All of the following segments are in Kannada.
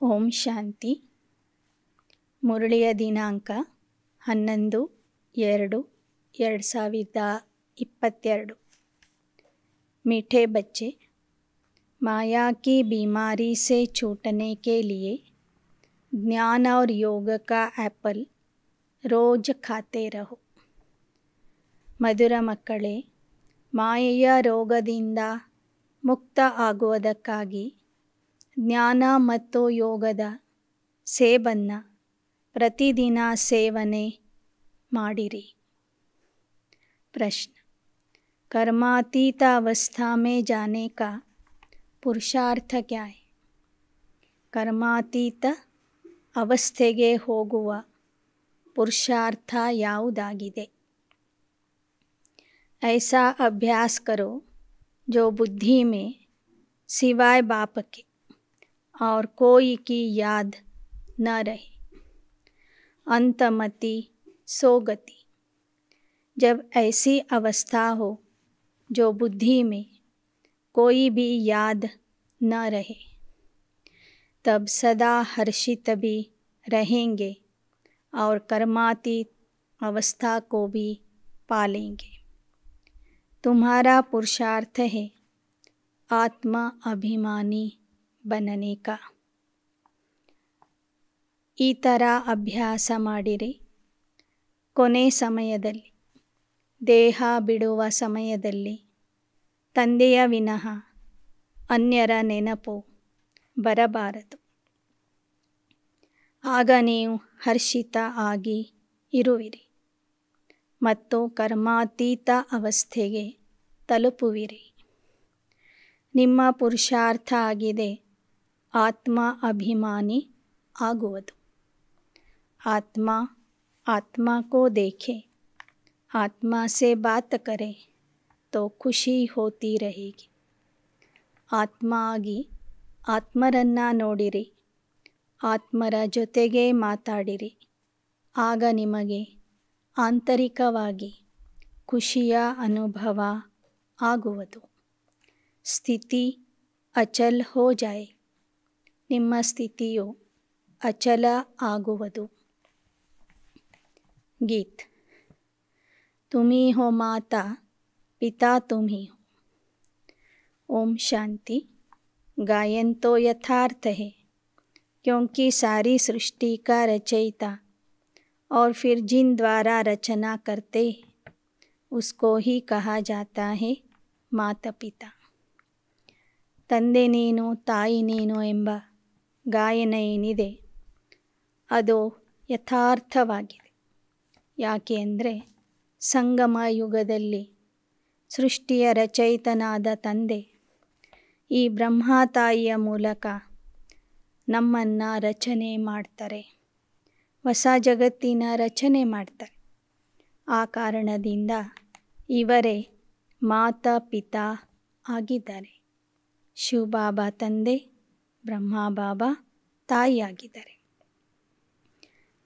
ಓಂ ಶಾಂತಿ. ಮುರಳಿಯ ದಿನಾಂಕ 11/2/2022. मीठे बच्चे, माया की बीमारी से छूटने के लिए ज्ञान और योग का एप्पल रोज खाते रहो. ಮಧುರ ಮಕ್ಕಳೇ, ಮಾಯೆಯ ರೋಗದಿಂದ ಮುಕ್ತ ಆಗುವುದಕ್ಕಾಗಿ ಜ್ಞಾನ ಮತ್ತು ಯೋಗದ ಸೇಬನ್ನು ಪ್ರತಿದಿನ ಸೇವನೆ ಮಾಡಿರಿ. प्रश्न: कर्मातीत अवस्था में जाने का पुरुषार्थ क्या है? कर्मातीತ ಅವಸ್ಥೆಗೆ ಹೋಗುವ पुरुषार्थ ಯಾವುದಾಗಿದೆ? ऐसा अभ्यास करो जो बुद्धि में सिवाय बाप के और कोई की याद न रहे. अंतमति सोगति. जब ऐसी अवस्था हो जो बुद्धि में कोई भी याद न रहे, तब सदा हर्षित भी रहेंगे और कर्मातीत अवस्था को भी पालेंगे. तुम्हारा पुरुषार्थ है आत्मा अभिमानी बनने का. ಈ ಥರ ಅಭ್ಯಾಸ ಮಾಡಿರಿ. ಕೊನೆ ಸಮಯದಲ್ಲಿ, ದೇಹ ಬಿಡುವ ಸಮಯದಲ್ಲಿ ತಂದೆಯ ವಿನಃ ಅನ್ಯರ ನೆನಪು ಬರಬಾರದು. ಆಗ ನೀವು ಹರ್ಷಿತ ಆಗಿ ಇರುವಿರಿ ಮತ್ತು ಕರ್ಮಾತೀತ ಅವಸ್ಥೆಗೆ ತಲುಪುವಿರಿ. ನಿಮ್ಮ ಪುರುಷಾರ್ಥ ಆಗಿದೆ ಆತ್ಮ ಅಭಿಮಾನಿ ಆಗುವುದು. आत्मा आत्मा को देखे, आत्मा से बात करे तो खुशी होती रहेगी. ಆತ್ಮ ಆಗಿ ಆತ್ಮರನ್ನ ನೋಡಿರಿ, ಆತ್ಮರ ಜೊತೆಗೆ ಮಾತಾಡಿರಿ. ಆಗ ನಿಮಗೆ ಆಂತರಿಕವಾಗಿ ಖುಷಿಯ ಅನುಭವ ಆಗುವುದು. ಸ್ಥಿತಿ ಅಚಲ್ ಹೋ ಜಾಯೆ. ನಿಮ್ಮ ಸ್ಥಿತಿಯು ಅಚಲ ಆಗುವುದು. गीत. तुम ही हो माता, पिता तुम ही हो. ओम शांति. गायन तो यथार्थ है, क्योंकि सारी सृष्टि का रचयिता और फिर जिन द्वारा रचना करते हैं उसको ही कहा जाता है माता पिता. ತಂದೆ ನೀನು ತಾಯಿ ನೀನು ಎಂಬ ಗಾಯನ ಏನಿದೆ ಅದು ಯಥಾರ್ಥವಾಗಿದೆ. ಯಾಕೆ ಅಂದರೆ ಸಂಗಮ ಯುಗದಲ್ಲಿ ಸೃಷ್ಟಿಯ ರಚಯಿತನಾದ ತಂದೆ ಈ ಬ್ರಹ್ಮತಾಯಿಯ ಮೂಲಕ ನಮ್ಮನ್ನು ರಚನೆ ಮಾಡ್ತಾರೆ, ಹೊಸ ಜಗತ್ತಿನ ರಚನೆ ಮಾಡ್ತಾರೆ. ಆ ಕಾರಣದಿಂದ ಇವರೇ ಮಾತಾ ಪಿತಾ ಆಗಿದ್ದಾರೆ. ಶಿವಬಾಬಾ ತಂದೆ, ಬ್ರಹ್ಮ ಬಾಬಾ ತಾಯಿಯಾಗಿದ್ದಾರೆ.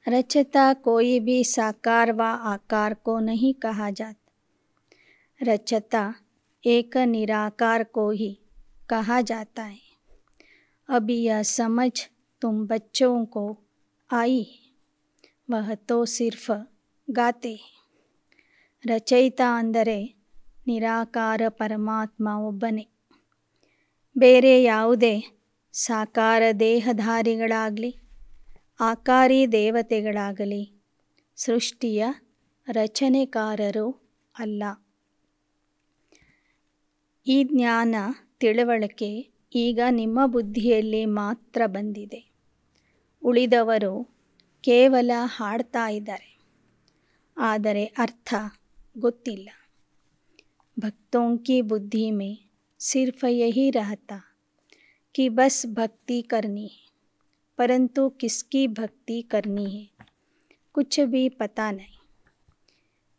रचता कोई भी साकार व आकार को नहीं कहा जाता. रचता एक निराकार को ही कहा जाता है. अभी यह समझ तुम बच्चों को आई है, वह तो सिर्फ गाते हैं. रचयिता ಅಂದರೆ ನಿರಾಕಾರ ಪರಮಾತ್ಮ ಒಬ್ಬನೇ. ಬೇರೆ ಯಾವುದೇ ಸಾಕಾರ ದೇಹಧಾರಿಗಳಾಗಲಿ ಆಕಾರಿ ದೇವತೆಗಳಾಗಲಿ ಸೃಷ್ಟಿಯ ರಚನೆಕಾರರು ಅಲ್ಲ. ಈ ಜ್ಞಾನ ತಿಳುವಳಿಕೆ ಈಗ ನಿಮ್ಮ ಬುದ್ಧಿಯಲ್ಲಿ ಮಾತ್ರ ಬಂದಿದೆ. ಉಳಿದವರು ಕೇವಲ ಹಾಡ್ತಾ ಇದ್ದಾರೆ, ಆದರೆ ಅರ್ಥ ಗೊತ್ತಿಲ್ಲ. ಭಕ್ತೋं की बुद्धि में सिर्फ यही रहता कि बस भक्ति करनी है, परंतु किसकी भक्ति करनी है कुछ भी पता नहीं.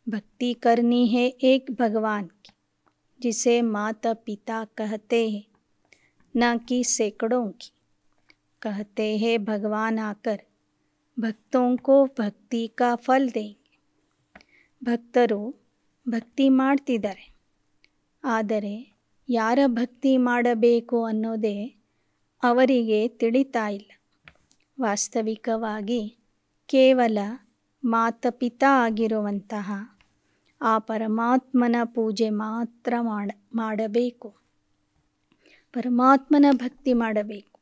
भक्ति करनी है एक भगवान की, जिसे माता पिता कहते हैं, न कि सैकड़ों की. कहते हैं भगवान आकर भक्तों को भक्ति का फल देंगे. ಭಕ್ತರು ಭಕ್ತಿ ಮಾಡ್ತಿದ್ದಾರೆ, ಆದರೆ ಯಾರ ಭಕ್ತಿ ಮಾಡಬೇಕು ಅನ್ನೋದೇ ಅವರಿಗೆ ತಿಳಿತಾ ಇಲ್ಲ. ವಾಸ್ತವಿಕವಾಗಿ ಕೇವಲ ಮಾತಪಿತಾ ಆಗಿರುವಂತಹ ಆ ಪರಮಾತ್ಮನ ಪೂಜೆ ಮಾತ್ರ ಮಾಡಬೇಕು, ಪರಮಾತ್ಮನ ಭಕ್ತಿ ಮಾಡಬೇಕು.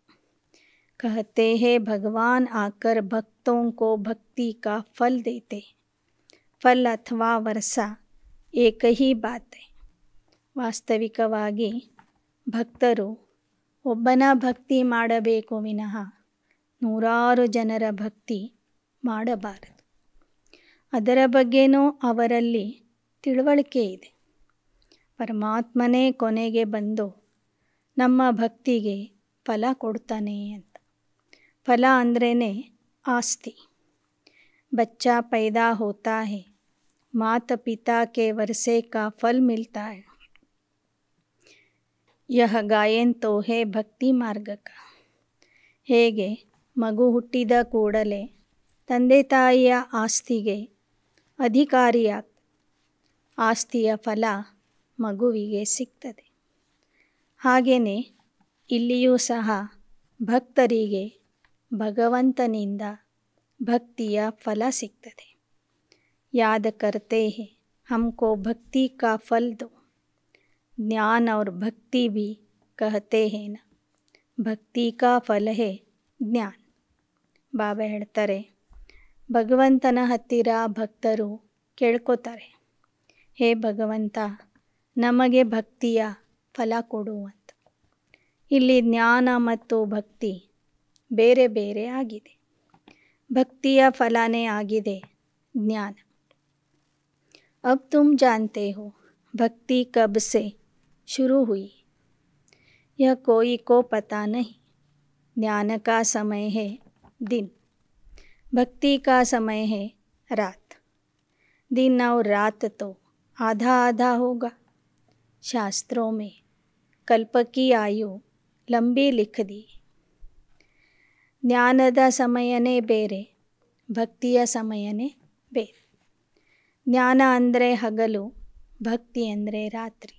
कहते हैं भगवान आकर भक्तों को भक्ति का फल देते, फल अथवा वर्षा एक ही बात है. ವಾಸ್ತವಿಕವಾಗಿ ಭಕ್ತರು ಒಬ್ಬನ ಭಕ್ತಿ ಮಾಡಬೇಕು ವಿನಃ ನೂರಾರು ಜನರ ಭಕ್ತಿ ಮಾಡಬಾರದು. ಅದರ ಬಗ್ಗೆನೂ ಅವರಲ್ಲಿ ತಿಳುವಳಿಕೆ ಇದೆ. ಪರಮಾತ್ಮನೇ ಕೊನೆಗೆ ಬಂದು ನಮ್ಮ ಭಕ್ತಿಗೆ ಫಲ ಕೊಡ್ತಾನೆ ಅಂತ. ಫಲ ಅಂದ್ರೇ ಆಸ್ತಿ. बच्चा पैदा होता है, माता पिता के वर्षे का फल मिलता है. यह गायन तो है ಭಕ್ತಿ ಮಾರ್ಗ का. ಹೇಗೆ ಮಗು ಹುಟ್ಟಿದ ಕೂಡಲೇ ತಂದೆ ತಾಯಿಯ ಆಸ್ತಿಗೆ ಅಧಿಕಾರಿಯಾಗ ಆಸ್ತಿಯ ಫಲ ಮಗುವಿಗೆ ಸಿಗ್ತದೆ. ಹಾಗೆಯೇ ಇಲ್ಲಿಯೂ ಸಹ ಭಕ್ತರಿಗೆ ಭಗವಂತನಿಂದ ಭಕ್ತಿಯ ಫಲ ಸಿಗ್ತದೆ. ಯಾದ ಕರ್ತೆ ಹೇ ಹಮ್ಕೋ ಭಕ್ತಿ ಕಾ ಫಲ್ ದೋ, ಜ್ಞಾನ और ಭಕ್ತಿ भी कहते हैं ना, ಭಕ್ತಿ ಕಾ ಫಲ ಹೇ ಜ್ಞಾನ. ಬಾಬಾ ಹೇಳ್ತಾರೆ, ಭಗವಂತನ ಹತ್ತಿರ ಭಕ್ತರು ಕೇಳ್ಕೋತಾರೆ, ಹೇ ಭಗವಂತ ನಮಗೆ ಭಕ್ತಿಯ ಫಲ ಕೊಡು ಅಂತ. ಇಲ್ಲಿ ಜ್ಞಾನ ಮತ್ತು ಭಕ್ತಿ ಬೇರೆ ಬೇರೆ ಆಗಿದೆ. ಭಕ್ತಿಯ ಫಲನೇ ಆಗಿದೆ ಜ್ಞಾನ. अब तुम जानते हो भक्ति कब से शुरू हुई, यह कोई को पता नहीं. ज्ञान का समय है दिन, भक्ति का समय है रात. दिन और रात तो आधा आधा होगा. शास्त्रों में कल्प की आयु लंबी लिख दी. ಜ್ಞಾನದ ಸಮಯನೇ ಬೇರೆ, ಭಕ್ತಿಯ ಸಮಯನೇ ಬೇರೆ. ಜ್ಞಾನ ಅಂದರೆ ಹಗಲು, ಭಕ್ತಿ ಅಂದರೆ ರಾತ್ರಿ.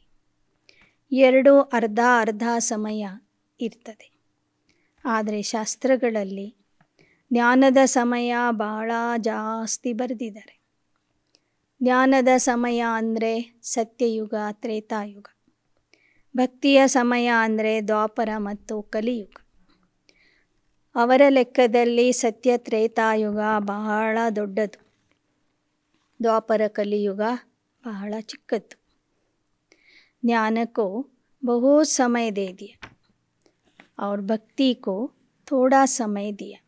ಎರಡೂ ಅರ್ಧ ಅರ್ಧ ಸಮಯ ಇರ್ತದೆ. ಆದರೆ ಶಾಸ್ತ್ರಗಳಲ್ಲಿ ಜ್ಞಾನದ ಸಮಯ ಬಹಳ ಜಾಸ್ತಿ ಬರೆದಿದ್ದಾರೆ. ಜ್ಞಾನದ ಸಮಯ ಅಂದರೆ ಸತ್ಯಯುಗ, ತ್ರೇತಾಯುಗ. ಭಕ್ತಿಯ ಸಮಯ ಅಂದರೆ ದ್ವಾಪರ ಮತ್ತು ಕಲಿಯುಗ. ಅವರ ಲೆಕ್ಕದಲ್ಲಿ ಸತ್ಯ ತ್ರೇತಾಯುಗ ಬಹಳ ದೊಡ್ಡದು, ದ್ವಾಪರ ಕಲಿಯುಗ ಬಹಳ ಚಿಕ್ಕದ್ದು. ज्ञान को बहुत समय दे दिया और भक्ति को थोड़ा समय दिया.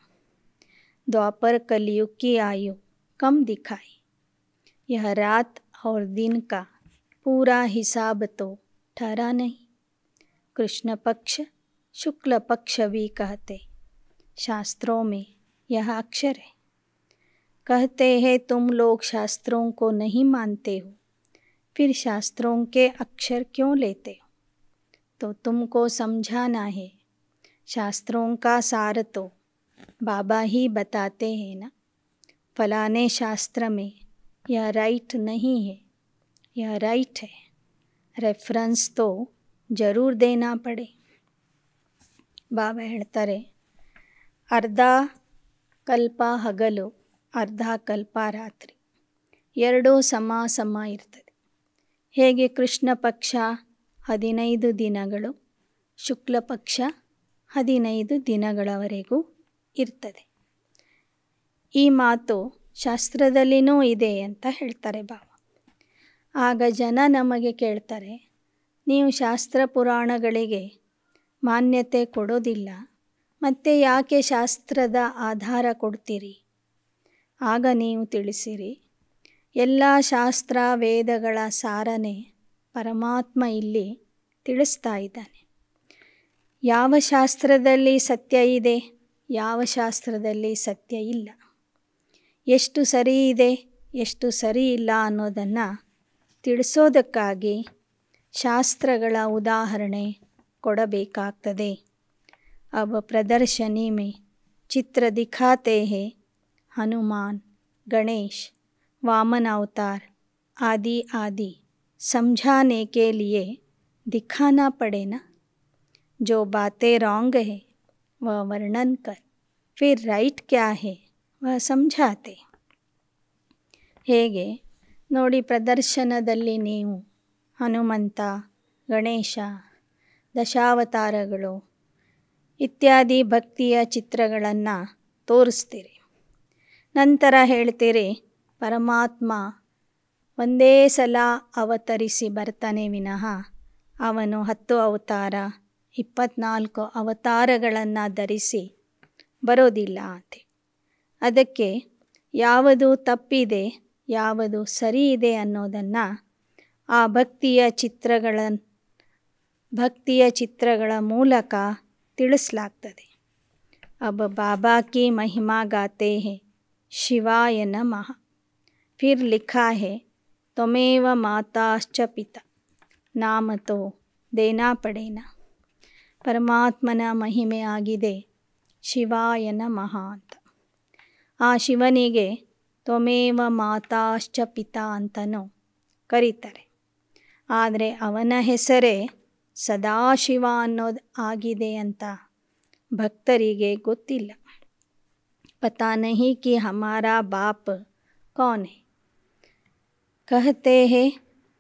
द्वापर कलयुग की आयु कम दिखाई. यह रात और दिन का पूरा हिसाब तो ठहरा नहीं. कृष्ण पक्ष शुक्ल पक्ष भी कहते. शास्त्रों में यह अक्षर है. कहते हैं तुम लोग शास्त्रों को नहीं मानते हो, फिर शास्त्रों के अक्षर क्यों लेते हो? तो तुमको समझाना है. शास्त्रों का सार तो बाबा ही बताते हैं ना. फलाने शास्त्र में यह राइट नहीं है, यह राइट है. रेफरेंस तो जरूर देना पड़े. बाबा ಹೇಳ್ತಾರೆ, ಅರ್ಧ ಕಲ್ಪ ಹಗಲು, ಅರ್ಧ ಕಲ್ಪ ರಾತ್ರಿ, ಎರಡೂ ಸಮ ಸಮ ಇರ್ತದೆ. ಹೇಗೆ ಕೃಷ್ಣ ಪಕ್ಷ 15 ದಿನಗಳು, ಶುಕ್ಲ ಪಕ್ಷ 15 ದಿನಗಳವರೆಗೂ ಇರ್ತದೆ. ಈ ಮಾತು ಶಾಸ್ತ್ರದಲ್ಲಿನೂ ಇದೆ ಅಂತ ಹೇಳ್ತಾರೆ ಬಾಬಾ. ಆಗ ಜನ ನಮಗೆ ಕೇಳ್ತಾರೆ, ನೀವು ಶಾಸ್ತ್ರ ಪುರಾಣಗಳಿಗೆ ಮಾನ್ಯತೆ ಕೊಡೋದಿಲ್ಲ, ಮತ್ತೆ ಯಾಕೆ ಶಾಸ್ತ್ರದ ಆಧಾರ ಕೊಡ್ತೀರಿ? ಆಗ ನೀವು ತಿಳಿಸಿರಿ, ಎಲ್ಲ ಶಾಸ್ತ್ರ ವೇದಗಳ ಸಾರನೇ ಪರಮಾತ್ಮ ಇಲ್ಲಿ ತಿಳಿಸ್ತಾ ಇದ್ದಾನೆ. ಯಾವ ಶಾಸ್ತ್ರದಲ್ಲಿ ಸತ್ಯ ಇದೆ, ಯಾವ ಶಾಸ್ತ್ರದಲ್ಲಿ ಸತ್ಯ ಇಲ್ಲ, ಎಷ್ಟು ಸರಿ ಇದೆ, ಎಷ್ಟು ಸರಿ ಇಲ್ಲ ಅನ್ನೋದನ್ನು ತಿಳಿಸೋದಕ್ಕಾಗಿ ಶಾಸ್ತ್ರಗಳ ಉದಾಹರಣೆ ಕೊಡಬೇಕಾಗ್ತದೆ. अब प्रदर्शनी में चित्र दिखाते हैं हनुमान, गणेश, वामन अवतार आदि आदि. समझाने के लिए दिखाना पड़े ना. जो बातें रॉन्ग है वह वर्णन कर फिर राइट क्या है वह समझाते. ಹೇಗೆ ನೋಡಿ, ಪ್ರದರ್ಶನದಲ್ಲಿ ನೀವು ಹನುಮಂತ, ಗಣೇಶ, ದಶಾವತಾರಗಳು ಇತ್ಯಾದಿ ಭಕ್ತಿಯ ಚಿತ್ರಗಳನ್ನು ತೋರಿಸ್ತೀರಿ. ನಂತರ ಹೇಳ್ತೀರಿ ಪರಮಾತ್ಮ ಒಂದೇ ಸಲ ಅವತರಿಸಿ ಬರ್ತಾನೆ ವಿನಃ ಅವನು 10 ಅವತಾರ 24 ಅವತಾರಗಳನ್ನು ಧರಿಸಿ ಬರೋದಿಲ್ಲ ಅಂತೆ. ಅದಕ್ಕೆ ಯಾವುದು ತಪ್ಪಿದೆ ಯಾವುದು ಸರಿ ಇದೆ ಅನ್ನೋದನ್ನು ಆ ಭಕ್ತಿಯ ಚಿತ್ರಗಳ ಮೂಲಕ ತಿಳಿಸಲಾಗ್ತದೆ. अब बाबा की महिमा गाते हैं शिवाय नमः. फिर लिखा है त्वमेव माताश्च पिता, नाम तो देना पड़ेना. ಪರಮಾತ್ಮನ ಮಹಿಮೆ ಆಗಿದೆ ಶಿವಾಯ ನಮಃ ಅಂತ. ಆ ಶಿವನಿಗೆ ತ್ವಮೇವ ಮಾತಾಶ್ಚ ಪಿತಾ ಅಂತನೂ ಕರೀತಾರೆ. ಆದರೆ ಅವನ ಹೆಸರೇ ಸದಾಶಿವ ಅನ್ನೋದು ಆಗಿದೆ ಅಂತ ಭಕ್ತರಿಗೆ ಗೊತ್ತಿಲ್ಲ. ಪತಾ ನಹಿ ಕಿ ಹಮಾರಾ ಬಾಪ್ ಕೌನ್ ಹೈ. कहते हैं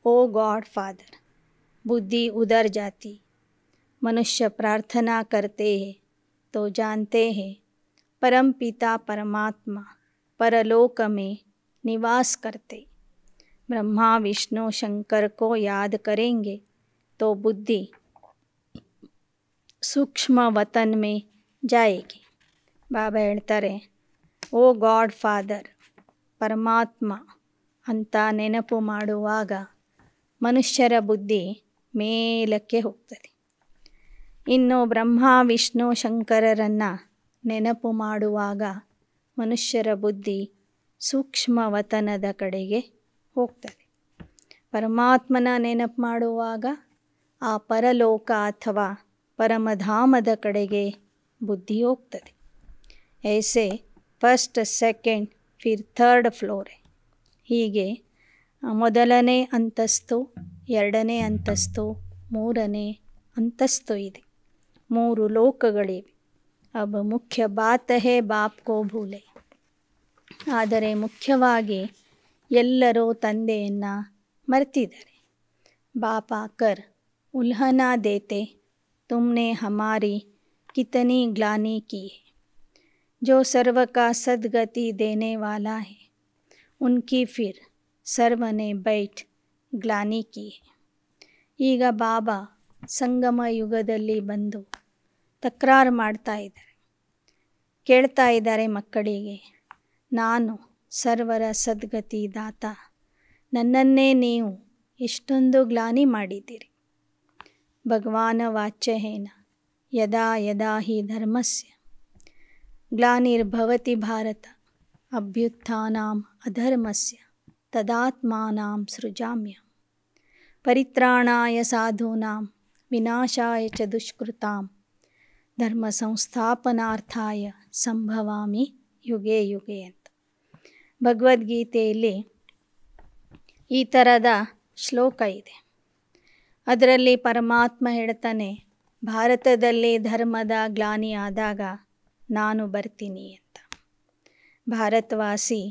ओ गॉड फादर, बुद्धि उधर जाती. मनुष्य प्रार्थना करते हैं तो जानते हैं परमपिता परमात्मा परलोक में निवास करते. ब्रह्मा विष्णु शंकर को याद करेंगे तो बुद्धि सूक्ष्म वतन में जाएगी. ಬಾಬಾ ಹೇಳ್ತಾರೆ, ಓ ಗಾಡ್ ಫಾದರ್, ಪರಮಾತ್ಮ ಅಂತ ನೆನಪು ಮಾಡುವಾಗ ಮನುಷ್ಯರ ಬುದ್ಧಿ ಮೇಲಕ್ಕೆ ಹೋಗ್ತದೆ. ಇನ್ನು ಬ್ರಹ್ಮ ವಿಷ್ಣು ಶಂಕರರನ್ನು ನೆನಪು ಮಾಡುವಾಗ ಮನುಷ್ಯರ ಬುದ್ಧಿ ಸೂಕ್ಷ್ಮ ವತನದ ಕಡೆಗೆ ಹೋಗ್ತದೆ. ಪರಮಾತ್ಮನ ನೆನಪು ಮಾಡುವಾಗ ಆ ಪರಲೋಕ ಅಥವಾ ಪರಮಧಾಮದ ಕಡೆಗೆ ಬುದ್ಧಿ ಹೋಗ್ತದೆ. ऐसे ಫಸ್ಟ್ ಸೆಕೆಂಡ್ ಫಿರ್ ಥರ್ಡ್ ಫ್ಲೋರ್. ಹೀಗೆ ಮೊದಲನೇ ಅಂತಸ್ತು, ಎರಡನೇ ಅಂತಸ್ತು, ಮೂರನೇ ಅಂತಸ್ತು ಇದೆ. 3 ಲೋಕಗಳಿವೆ. ಅಬ್ ಮುಖ್ಯ ಬಾತ್ ಹೇ ಬಾಪ್ ಕೋ ಭೂಲೆ. ಆದರೆ ಮುಖ್ಯವಾಗಿ ಎಲ್ಲರೂ ತಂದೆಯನ್ನು ಮರೆತಿದ್ದಾರೆ. ಬಾಪ್ ಆಕರ್ ಉಲ್ಹನಾ ದೇತೆ ತುಮ್ನೆ ಹಮಾರಿ ಕಿತನಿ ಗ್ಲಾನಿ ಕಿ ಹೈ. जो सर्व का सद्गति देने वाला है उनकी फिर सर्व ने बैठ ग्लानी की है. ಈಗ ಬಾಬಾ ಸಂಗಮ ಯುಗದಲ್ಲಿ ಬಂದು ತಕರಾರು ಮಾಡ್ತಾ ಇದ್ದಾರೆ. ಕೇಳ್ತಾ ಇದ್ದಾರೆ ಮಕ್ಕಳಿಗೆ, ನಾನು ಸರ್ವರ ಸದ್ಗತಿ ದಾತ, ನನ್ನನ್ನೇ ನೀವು ಎಷ್ಟೊಂದು ಗ್ಲಾನಿ ಮಾಡಿದ್ದೀರಿ. ಭಗವಾನ ವಾಚ್ಯ ಹೇನ ಯದಾ ಯದಾ ಹಿ ಧರ್ಮಸ್ಯ ಗ್ಲಾನಿರ್ಭವತಿ ಭಾರತ ಅಭ್ಯುತ್ಥಾನಾಂ ಅಧರ್ಮಸ್ಯ ತದಾತ್ಮಾನಾಂ ಸೃಜಾಮ್ಯಹಂ. ಪರಿತ್ರಾಣಾಯ ಸಾಧೂನಾಂ ವಿನಾಶಾಯ ಚ ದುಷ್ಕೃತಾಂ ಧರ್ಮ ಸಂಸ್ಥಾಪನಾರ್ಥಾಯ ಸಂಭವಾಮಿ ಯುಗೆ ಯುಗೆ ಅಂತ. ಭಗವದ್ಗೀತೆಯಲ್ಲಿ ಈ ಥರದ ಶ್ಲೋಕ ಇದೆ. ಅದರಲ್ಲಿ ಪರಮಾತ್ಮ ಹೇಳ್ತಾನೆ, ಭಾರತದಲ್ಲಿ ಧರ್ಮದ ಗ್ಲಾನಿ ಆದಾಗ ನಾನು ಬರ್ತೀನಿ ಅಂತ. ಭಾರತವಾಸಿ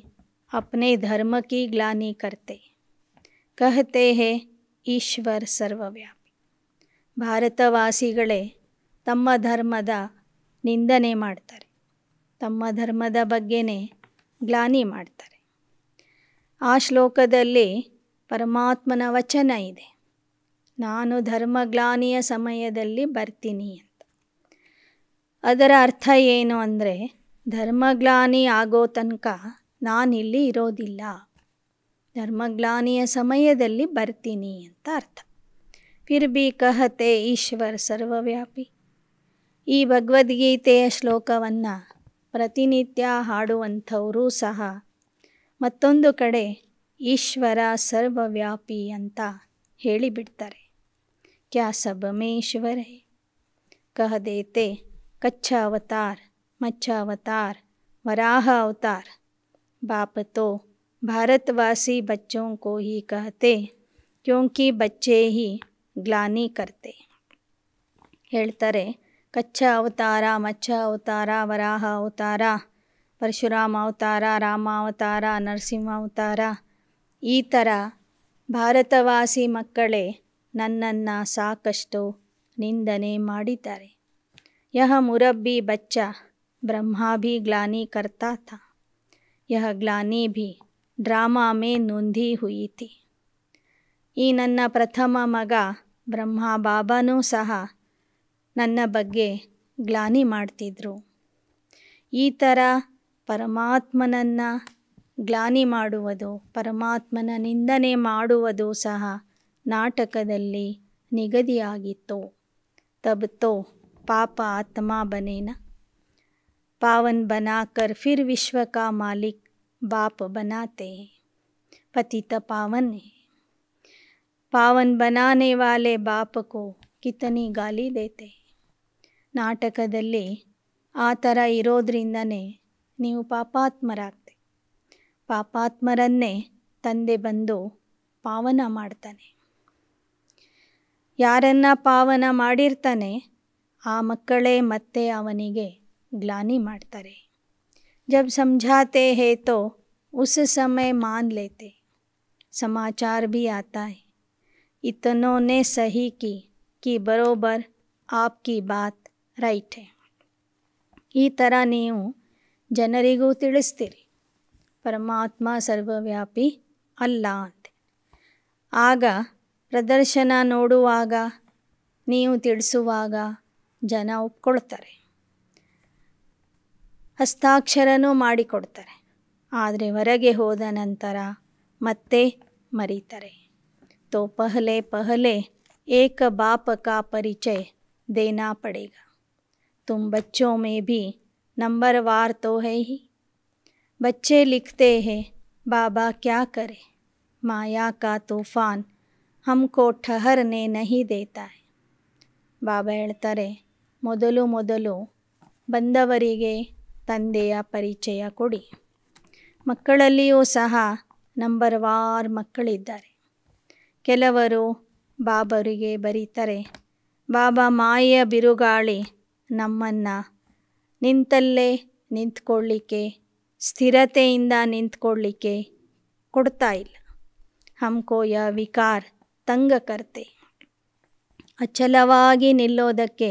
अपने धर्म की ग्लानि करते, कहते हैं ಈಶ್ವರ್ ಸರ್ವವ್ಯಾಪಿ. ಭಾರತವಾಸಿಗಳೇ ತಮ್ಮ ಧರ್ಮದ ನಿಂದನೆ ಮಾಡ್ತಾರೆ, ತಮ್ಮ ಧರ್ಮದ ಬಗ್ಗೆನೇ ಗ್ಲಾನಿ ಮಾಡ್ತಾರೆ. ಆ ಶ್ಲೋಕದಲ್ಲಿ ಪರಮಾತ್ಮನ ವಚನ ಇದೆ, ನಾನು ಧರ್ಮಗ್ಲಾನಿಯ ಸಮಯದಲ್ಲಿ ಬರ್ತೀನಿ ಅಂತ. ಅದರ ಅರ್ಥ ಏನು ಅಂದರೆ, ಧರ್ಮಗ್ಲಾನಿ ಆಗೋ ತನಕ ನಾನಿಲ್ಲಿ ಇರೋದಿಲ್ಲ, ಧರ್ಮಗ್ಲಾನಿಯ ಸಮಯದಲ್ಲಿ ಬರ್ತೀನಿ ಅಂತ ಅರ್ಥ. ಫಿರ್ ಬಿ ಕಹತೆ ಈಶ್ವರ್ ಸರ್ವವ್ಯಾಪಿ. ಈ ಭಗವದ್ಗೀತೆಯ ಶ್ಲೋಕವನ್ನು ಪ್ರತಿನಿತ್ಯ ಹಾಡುವಂಥವರೂ ಸಹ ಮತ್ತೊಂದು ಕಡೆ ಈಶ್ವರ ಸರ್ವವ್ಯಾಪಿ ಅಂತ ಹೇಳಿಬಿಡ್ತಾರೆ. ಕ್ಯಾ ಸಬ್ ಮೇ ಈಶ್ವರ ಹೈ ಕಹ ದೇತೆ ಕಚ್ಚ ಅವತಾರ್ ಮಚ್ಚ ಅವತಾರ್ ವರಾಹ ಅವತಾರ್. बाप तो भारतवासी बच्चों को ही कहते क्योंकि बच्चे ही ग्लानी करते. ಹೇಳ್ತಾರೆ, ಕಚ್ಚ ಅವತಾರ, ಮಚ್ಚ ಅವತಾರ, ವರಾಹ ಅವತಾರ, ಪರಶುರಾಮ ಅವತಾರ, ರಾಮ ಅವತಾರ, ನರಸಿಂಹ ಅವತಾರ. ಈ ಥರ ಭಾರತವಾಸಿ ಮಕ್ಕಳೇ ನನ್ನನ್ನು ಸಾಕಷ್ಟು ನಿಂದನೆ ಮಾಡಿದ್ದಾರೆ. ಯಹ ಮುರಬ್ಬಿ ಬಚ್ಚ ಬ್ರಹ್ಮಾ ಭಿ ಗ್ಲಾನಿ ಕರ್ತಾ ಥಾ, ಯಹ ಗ್ಲಾನಿ ಭಿ ಡ್ರಾಮಾ ಮೇ ನೊಂದಿ ಹುಯಿ ಥಿ. ಈ ನನ್ನ ಪ್ರಥಮ ಮಗ ಬ್ರಹ್ಮ ಬಾಬಾನೂ ಸಹ ನನ್ನ ಬಗ್ಗೆ ಗ್ಲಾನಿ ಮಾಡ್ತಿದ್ರು. ಈ ಥರ ಪರಮಾತ್ಮನನ್ನು ಗ್ಲಾನಿ ಮಾಡುವುದು, ಪರಮಾತ್ಮನ ನಿಂದನೆ ಮಾಡುವುದು ಸಹ ನಾಟಕದಲ್ಲಿ ನಿಗದಿಯಾಗಿತ್ತು. ತಬ್ ತೋ ಪಾಪ ಆತ್ಮ ಬನೇನ, ಪಾವನ್ ಬನಾಕರ್ ಫಿರ್ ವಿಶ್ವ ಕಾ ಮಾಲಿಕ್ ಬಾಪ್ ಬನಾತೆ ಹೈ. ಪತಿತ ಪಾವನ್ ಹೈ, ಪಾವನ್ ಬನಾನೆ ವಾಲೆ ಬಾಪ್ ಕೋ ಕಿತನಿ ಗಾಲಿ ದೇತೆ. ನಾಟಕದಲ್ಲಿ ಆ ಥರ ಇರೋದ್ರಿಂದನೇ ನೀವು ಪಾಪಾತ್ಮರಾಗ್ತೀವಿ. ಪಾಪಾತ್ಮರನ್ನೇ ತಂದೆ ಬಂದು ಪಾವನ ಮಾಡ್ತಾನೆ. ಯಾರನ್ನ ಪಾವನ ಮಾಡಿರ್ತಾನೆ ಆ ಮಕ್ಕಳೇ ಮತ್ತೆ ಅವನಿಗೆ ಗ್ಲಾನಿ ಮಾಡ್ತಾರೆ. ಜಬ್ ಸಮझाते हैं तो उस समय मान लेते, समाचार भी आता है इतनों ने सही की कि बरोबर आपकी बात ರೈಟ್ है. ಈ ಥರ ನೀವು ಜನರಿಗೂ ತಿಳಿಸ್ತೀರಿ ಪರಮಾತ್ಮ ಸರ್ವವ್ಯಾಪಿ ಅಲ್ಲ ಅಂತ. ಆಗ ಪ್ರದರ್ಶನ ನೋಡುವಾಗ ನೀವು ತಿಳಿಸುವಾಗ ಜನ ಒಪ್ಕೊಳ್ತಾರೆ, ಹಸ್ತಾಕ್ಷರನೂ ಮಾಡಿಕೊಡ್ತಾರೆ. ಆದರೆ ಹೊರಗೆ ಹೋದ ನಂತರ ಮತ್ತೆ ಮರೀತಾರೆ. ತೋ ಪಹಲೆ ಪಹಲೆ ಏಕ ಬಾಪ ಕಾ ಪರಿಚಯ ದೇನಾ ಪಡೇಗಾ. तुम बच्चों में भी नंबरवार तो है ही. बच्चे लिखते हैं बाबा क्या करे, माया का तूफ़ान हमको ठहरने नहीं देता है. ಬಾಬಾ ಹೇಳ್ತಾರೆ, ಮೊದಲು ಮೊದಲು ಬಂದವರಿಗೆ ತಂದೆಯ ಪರಿಚಯ ಕೊಡಿ. ಮಕ್ಕಳಲ್ಲಿಯೂ ಸಹ ನಂಬರ್ವಾರ್ ಮಕ್ಕಳಿದ್ದಾರೆ. ಕೆಲವರು ಬಾಬರಿಗೆ ಬರೀತಾರೆ, ಬಾಬಾ ಮಾಯೆಯ ಬಿರುಗಾಳಿ ನಮ್ಮನ್ನು ನಿಂತಲ್ಲೇ ನಿಂತ್ಕೊಳ್ಳಿಕ್ಕೆ, ಸ್ಥಿರತೆಯಿಂದ ನಿಂತ್ಕೊಳ್ಳಿಕ್ಕೆ ಕೊಡ್ತಾ ಇಲ್ಲ. ಹಮ್ಕೋ ಯ ವಿಕಾರ ತಂಗ ಕರ್ತೆ. ಅಚಲವಾಗಿ ನಿಲ್ಲೋದಕ್ಕೆ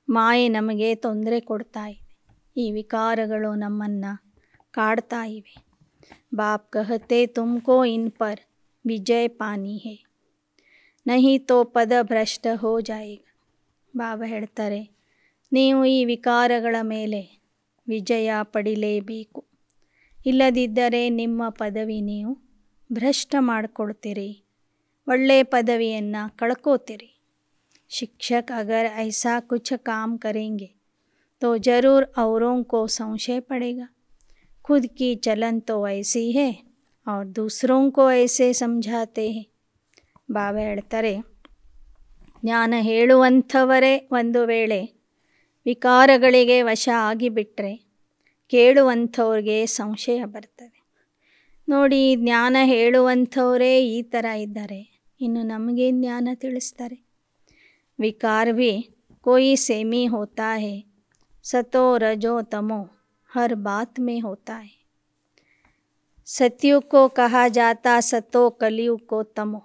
ಮಾಯೆ ನಮಗೆ ತೊಂದರೆ ಕೊಡ್ತಾ ಇದೆ. ಈ ವಿಕಾರಗಳು ನಮ್ಮನ್ನು ಕಾಡ್ತಾ ಇವೆ. ಬಾಪ್ ಕಹತೆ ತುಮಕೋ ಇನ್ ಪರ್ ವಿಜಯ ಪಾನಿ ಹೇ, ನಹಿ ತೋ ಪದ ಭ್ರಷ್ಟ ಹೋ ಜಾಯೇಗಾ. ಬಾಬಾ ಹೇಳ್ತಾರೆ, ನೀವು ಈ ವಿಕಾರಗಳ ಮೇಲೆ ವಿಜಯ ಪಡಿಲೇಬೇಕು, ಇಲ್ಲದಿದ್ದರೆ ನಿಮ್ಮ ಪದವಿ ನೀವು ಭ್ರಷ್ಟ ಮಾಡಿಕೊಡ್ತೀರಿ, ಒಳ್ಳೆಯ ಪದವಿಯನ್ನು ಕಳ್ಕೋತೀರಿ. ಶಿಕ್ಷಕ ಅಗರ್ ಐಸಾ ಕುಛ ಕಾಮ್ ಕರೆಂಗೆ तो ज़रूर औरों को संशय पड़ेगा. खुद की चलन तो ऐसी है और दूसरों को ऐसे समझाते हैं. ಬಾಬಾ ಹೇಳ್ತಾರೆ, ಜ್ಞಾನ ಹೇಳುವಂಥವರೇ ಒಂದು ವೇಳೆ ವಿಕಾರಗಳಿಗೆ ವಶ ಆಗಿಬಿಟ್ರೆ ಕೇಳುವಂಥವ್ರಿಗೆ ಸಂಶಯ ಬರ್ತದೆ. ನೋಡಿ, ಜ್ಞಾನ ಹೇಳುವಂಥವರೇ ಈ ಥರ ಇದ್ದಾರೆ, ಇನ್ನು ನಮಗೆ ಜ್ಞಾನ ತಿಳಿಸ್ತಾರೆ. ವಿಕಾರ ಭಿ कोई सेमी होता है, सतो रजो तमो हर बात में होता है. सतयुग को कहा जाता सतो, कलयुग को तमो.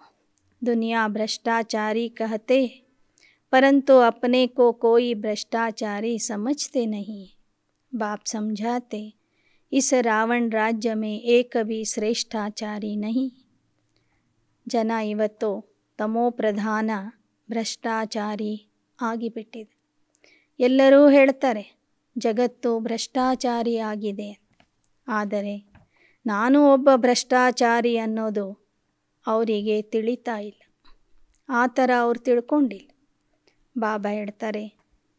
दुनिया भ्रष्टाचारी कहते हैं, परंतु अपने को कोई भ्रष्टाचारी समझते नहीं. बाप समझाते, इस रावण राज्य में एक भी श्रेष्ठाचारी नहीं. ಜನ ಇವತ್ತು ತಮೋ ಪ್ರಧಾನ ಭ್ರಷ್ಟಾಚಾರಿ ಆಗಿಬಿಟ್ಟಿದೆ. ಎಲ್ಲರೂ ಹೇಳ್ತಾರೆ ಜಗತ್ತು ಭ್ರಷ್ಟಾಚಾರಿ ಆಗಿದೆ, ಆದರೆ ನಾನು ಒಬ್ಬ ಭ್ರಷ್ಟಾಚಾರಿ ಅನ್ನೋದು ಅವರಿಗೆ ತಿಳಿತಾ ಇಲ್ಲ. ಆ ಥರ ಅವ್ರು ತಿಳ್ಕೊಂಡಿಲ್ಲ. ಬಾಬಾ ಹೇಳ್ತಾರೆ,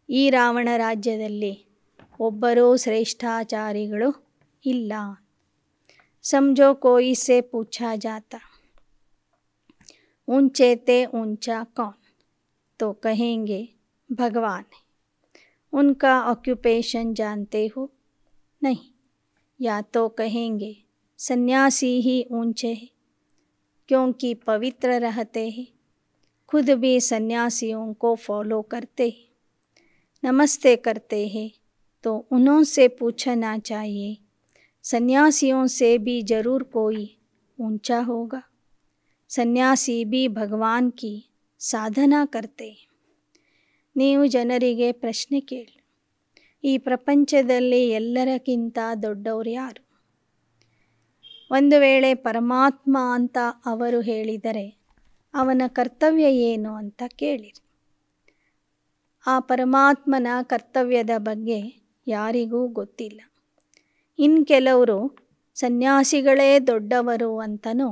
ಈ ರಾವಣ ರಾಜ್ಯದಲ್ಲಿ ಒಬ್ಬರೂ ಶ್ರೇಷ್ಠಾಚಾರಿಗಳು ಇಲ್ಲ. ಸಮझो कोई से पूछा जाता ऊंचे ते ऊंचा कौन, तो कहेंगे भगवान है. उनका ऑक्यूपेशन जानते हो नहीं, या तो कहेंगे सन्यासी ही ऊंचे हैं क्योंकि पवित्र रहते हैं, खुद भी सन्यासियों को फॉलो करते हैं. नमस्ते करते हैं तो उनसे पूछना चाहिए, सन्यासियों से भी जरूर कोई ऊंचा होगा। ಸನ್ಯಾಸಿ भी ಭಗವಾನ್ की ಸಾಧನಾ करते। ನೀವು ಜನರಿಗೆ ಪ್ರಶ್ನೆ ಕೇಳಿ, ಈ ಪ್ರಪಂಚದಲ್ಲಿ ಎಲ್ಲರಕ್ಕಿಂತ ದೊಡ್ಡವರು ಯಾರು? ಒಂದು ವೇಳೆ ಪರಮಾತ್ಮ ಅಂತ ಅವರು ಹೇಳಿದರೆ ಅವನ ಕರ್ತವ್ಯ ಏನು ಅಂತ ಕೇಳಿರಿ. ಆ ಪರಮಾತ್ಮನ ಕರ್ತವ್ಯದ ಬಗ್ಗೆ ಯಾರಿಗೂ ಗೊತ್ತಿಲ್ಲ. ಇನ್ನು ಕೆಲವರು ಸನ್ಯಾಸಿಗಳೇ ದೊಡ್ಡವರು ಅಂತಲೂ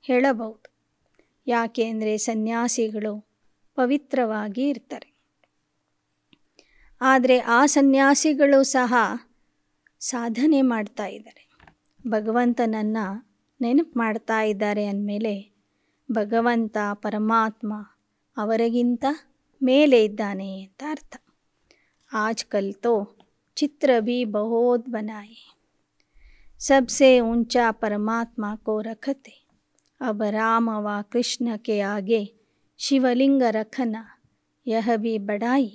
ಹೇಳಬಹುದು. ಯಾಕೆಂದರೆ ಸನ್ಯಾಸಿಗಳು ಪವಿತ್ರವಾಗಿ ಇರ್ತಾರೆ. ಆದರೆ ಆ ಸನ್ಯಾಸಿಗಳು ಸಹ ಸಾಧನೆ ಮಾಡ್ತಾ ಇದ್ದಾರೆ, ಭಗವಂತನನ್ನು ನೆನಪು ಮಾಡ್ತಾ ಇದ್ದಾರೆ ಅಂದಮೇಲೆ ಭಗವಂತ ಪರಮಾತ್ಮ ಅವರಿಗಿಂತ ಮೇಲೆ ಇದ್ದಾನೆ ಅಂತ ಅರ್ಥ. ಆಜ್ಕಲ್ ತೋ ಚಿತ್ರ भी बहुत बनाए, सबसे ऊंचा परमात्मा को रखते, अब राम व कृष्ण के आगे ಶಿವಲಿಂಗ ರಖನ ಯಹ ಬಿ ಬಡಾಯಿ.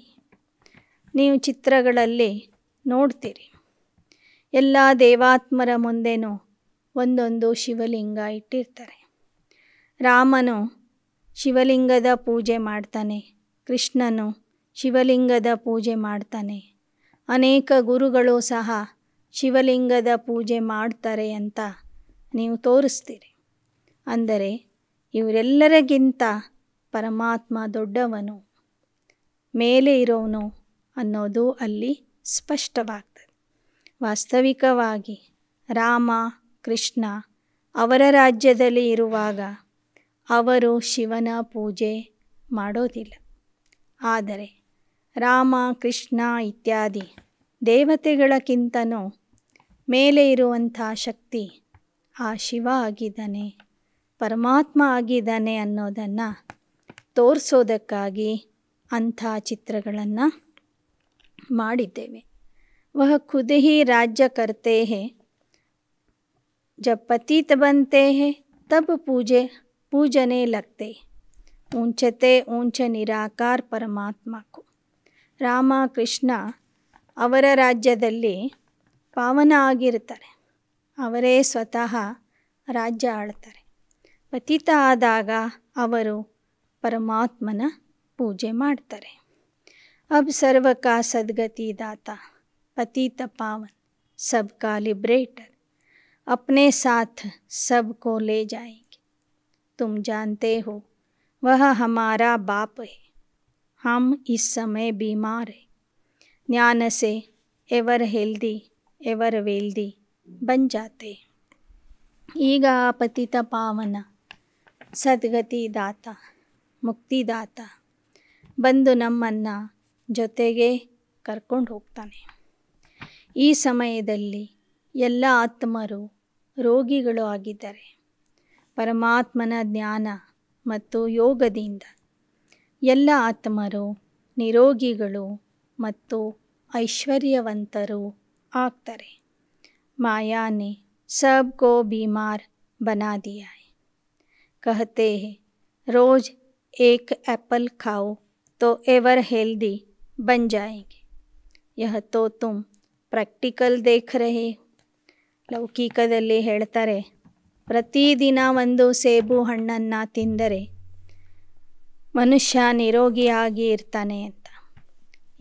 ನೀವು ಚಿತ್ರಗಳಲ್ಲಿ ನೋಡ್ತೀರಿ, ಎಲ್ಲ ದೇವಾತ್ಮರ ಮುಂದೆನೂ ಒಂದೊಂದು ಶಿವಲಿಂಗ ಇಟ್ಟಿರ್ತಾರೆ. ರಾಮನು ಶಿವಲಿಂಗದ ಪೂಜೆ ಮಾಡ್ತಾನೆ, ಕೃಷ್ಣನು ಶಿವಲಿಂಗದ ಪೂಜೆ ಮಾಡ್ತಾನೆ, ಅನೇಕ ಗುರುಗಳು ಸಹ ಶಿವಲಿಂಗದ ಪೂಜೆ ಮಾಡ್ತಾರೆ ಅಂತ ನೀವು ತೋರಿಸ್ತೀರಿ. ಅಂದರೆ ಇವರೆಲ್ಲರಿಗಿಂತ ಪರಮಾತ್ಮ ದೊಡ್ಡವನು, ಮೇಲೆ ಇರೋನು ಅನ್ನೋದು ಅಲ್ಲಿ ಸ್ಪಷ್ಟವಾಗ್ತದೆ. ವಾಸ್ತವಿಕವಾಗಿ ರಾಮ ಕೃಷ್ಣ ಅವರ ರಾಜ್ಯದಲ್ಲಿ ಇರುವಾಗ ಅವರು ಶಿವನ ಪೂಜೆ ಮಾಡೋದಿಲ್ಲ. ಆದರೆ ರಾಮ ಕೃಷ್ಣ ಇತ್ಯಾದಿ ದೇವತೆಗಳಕ್ಕಿಂತನೂ ಮೇಲೆ ಇರುವಂಥ ಶಕ್ತಿ ಆ ಶಿವ ಆಗಿದ್ದಾನೆ, ಪರಮಾತ್ಮ ಆಗಿದ್ದಾನೆ ಅನ್ನೋದನ್ನು ತೋರಿಸೋದಕ್ಕಾಗಿ ಅಂಥ ಚಿತ್ರಗಳನ್ನು ಮಾಡಿದ್ದೇವೆ. ವಹ ಖುದ್ ಹಿ ರಾಜ್ಯ ಕರ್ತೆ ಹೇ, ಜಬ್ ಪತೀತ ಬಂತೆ ಹೇ ತಬ್ ಪೂಜನೆ ಲಗ್ತೆ, ಊಂಚತೆ ಊಂಚ ನಿರಾಕಾರ ಪರಮಾತ್ಮಕು. ರಾಮ ಕೃಷ್ಣ ಅವರ ರಾಜ್ಯದಲ್ಲಿ ಪಾವನ ಆಗಿರ್ತಾರೆ, ಅವರೇ ಸ್ವತಃ ರಾಜ್ಯ ಆಳ್ತಾರೆ. ಪತಿತ ಆದಾಗ ಅವರು ಪರಮಾತ್ಮನ ಪೂಜೆ ಮಾಡ್ತಾರೆ. ಅಬ್ ಸರ್ವಕಾ ಸದ್ಗತಿ ದಾತ, ಪತಿತ ಪಾವನ್ ಸಬ್ಕಾ ಲಿಬ್ರೇಟರ್, अपने साथ सबको ले जाएंगे, तुम जानते हो वह हमारा बाप है, हम इस समय बीमार हैं, ज्ञान से एवर हेल्दी एवर वेल्दी बन जाते. ಈಗ ಪತಿತ ಪಾವನ ಸದ್ಗತಿ ದಾತ ಮುಕ್ತಿದಾತ ಬಂದು ನಮ್ಮನ್ನು ಜೊತೆಗೆ ಕರ್ಕೊಂಡು ಹೋಗ್ತಾನೆ. ಈ ಸಮಯದಲ್ಲಿ ಎಲ್ಲ ಆತ್ಮರು ರೋಗಿಗಳು ಆಗಿದ್ದಾರೆ. ಪರಮಾತ್ಮನ ಜ್ಞಾನ ಮತ್ತು ಯೋಗದಿಂದ ಎಲ್ಲ ಆತ್ಮರು ನಿರೋಗಿಗಳು ಮತ್ತು ಐಶ್ವರ್ಯವಂತರು ಆಗ್ತಾರೆ. ಮಾಯಾನೆ सबको बीमार बना दिया है, कहते हैं रोज़ एक एप्पल खाओ तो एवर हेल्दी बन जाएंगे, यह तो तुम प्रैक्टिकल देख रहे हो. ಲೌಕಿಕದಲ್ಲಿ ಹೇಳ್ತಾರೆ, ಪ್ರತಿದಿನ ಒಂದು ಸೇಬು ಹಣ್ಣನ್ನು ತಿಂದರೆ ಮನುಷ್ಯ ನಿರೋಗಿಯಾಗಿ ಇರ್ತಾನೆ ಅಂತ.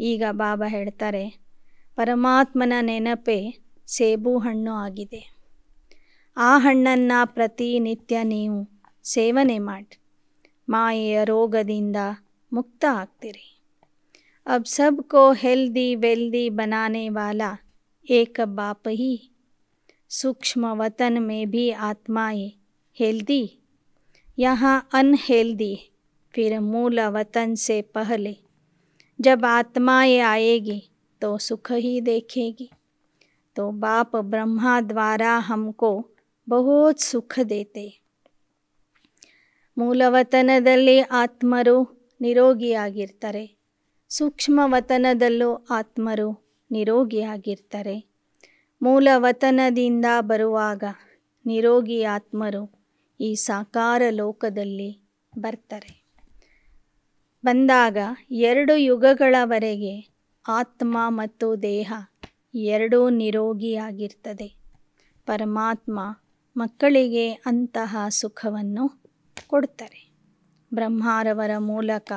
ಈಗ ಬಾಬಾ ಹೇಳ್ತಾರೆ, ಪರಮಾತ್ಮನ ನೆನಪೇ ಸೇಬು ಹಣ್ಣು ಆಗಿದೆ. ಆ ಹಣ್ಣನ್ನು ಪ್ರತಿನಿತ್ಯ ನೀವು ಸೇವನೆ ಮಾಡಿ ಮಾಯೆಯ ರೋಗದಿಂದ ಮುಕ್ತ ಆಗ್ತೀರಿ. अब सबको हेल्दी वेल्दी बनाने वाला एक बाप ही, सूक्ष्म वतन में भी आत्माएं हेल्दी, यहाँ अनहेल्दी, फिर मूल वतन से पहले जब आत्माएं आएगी तो सुख ही देखेगी. तो बाप ब्रह्मा द्वारा हमको बहुत ಸುಖ ದೇತೆ. ಮೂಲವತನದಲ್ಲಿ ಆತ್ಮರು ನಿರೋಗಿಯಾಗಿರ್ತಾರೆ, ಸೂಕ್ಷ್ಮವತನದಲ್ಲೂ ಆತ್ಮರು ನಿರೋಗಿಯಾಗಿರ್ತಾರೆ. ಮೂಲವತನದಿಂದ ಬರುವಾಗ ನಿರೋಗಿ ಆತ್ಮರು ಈ ಸಾಕಾರ ಲೋಕದಲ್ಲಿ ಬರ್ತಾರೆ. ಬಂದಾಗ 2 ಯುಗಗಳವರೆಗೆ ಆತ್ಮ ಮತ್ತು ದೇಹ ಎರಡೂ ನಿರೋಗಿಯಾಗಿರ್ತದೆ. ಪರಮಾತ್ಮ ಮಕ್ಕಳಿಗೆ ಅಂತಹ ಸುಖವನ್ನು ಕೊಡ್ತಾರೆ. ಬ್ರಹ್ಮಾರವರ ಮೂಲಕ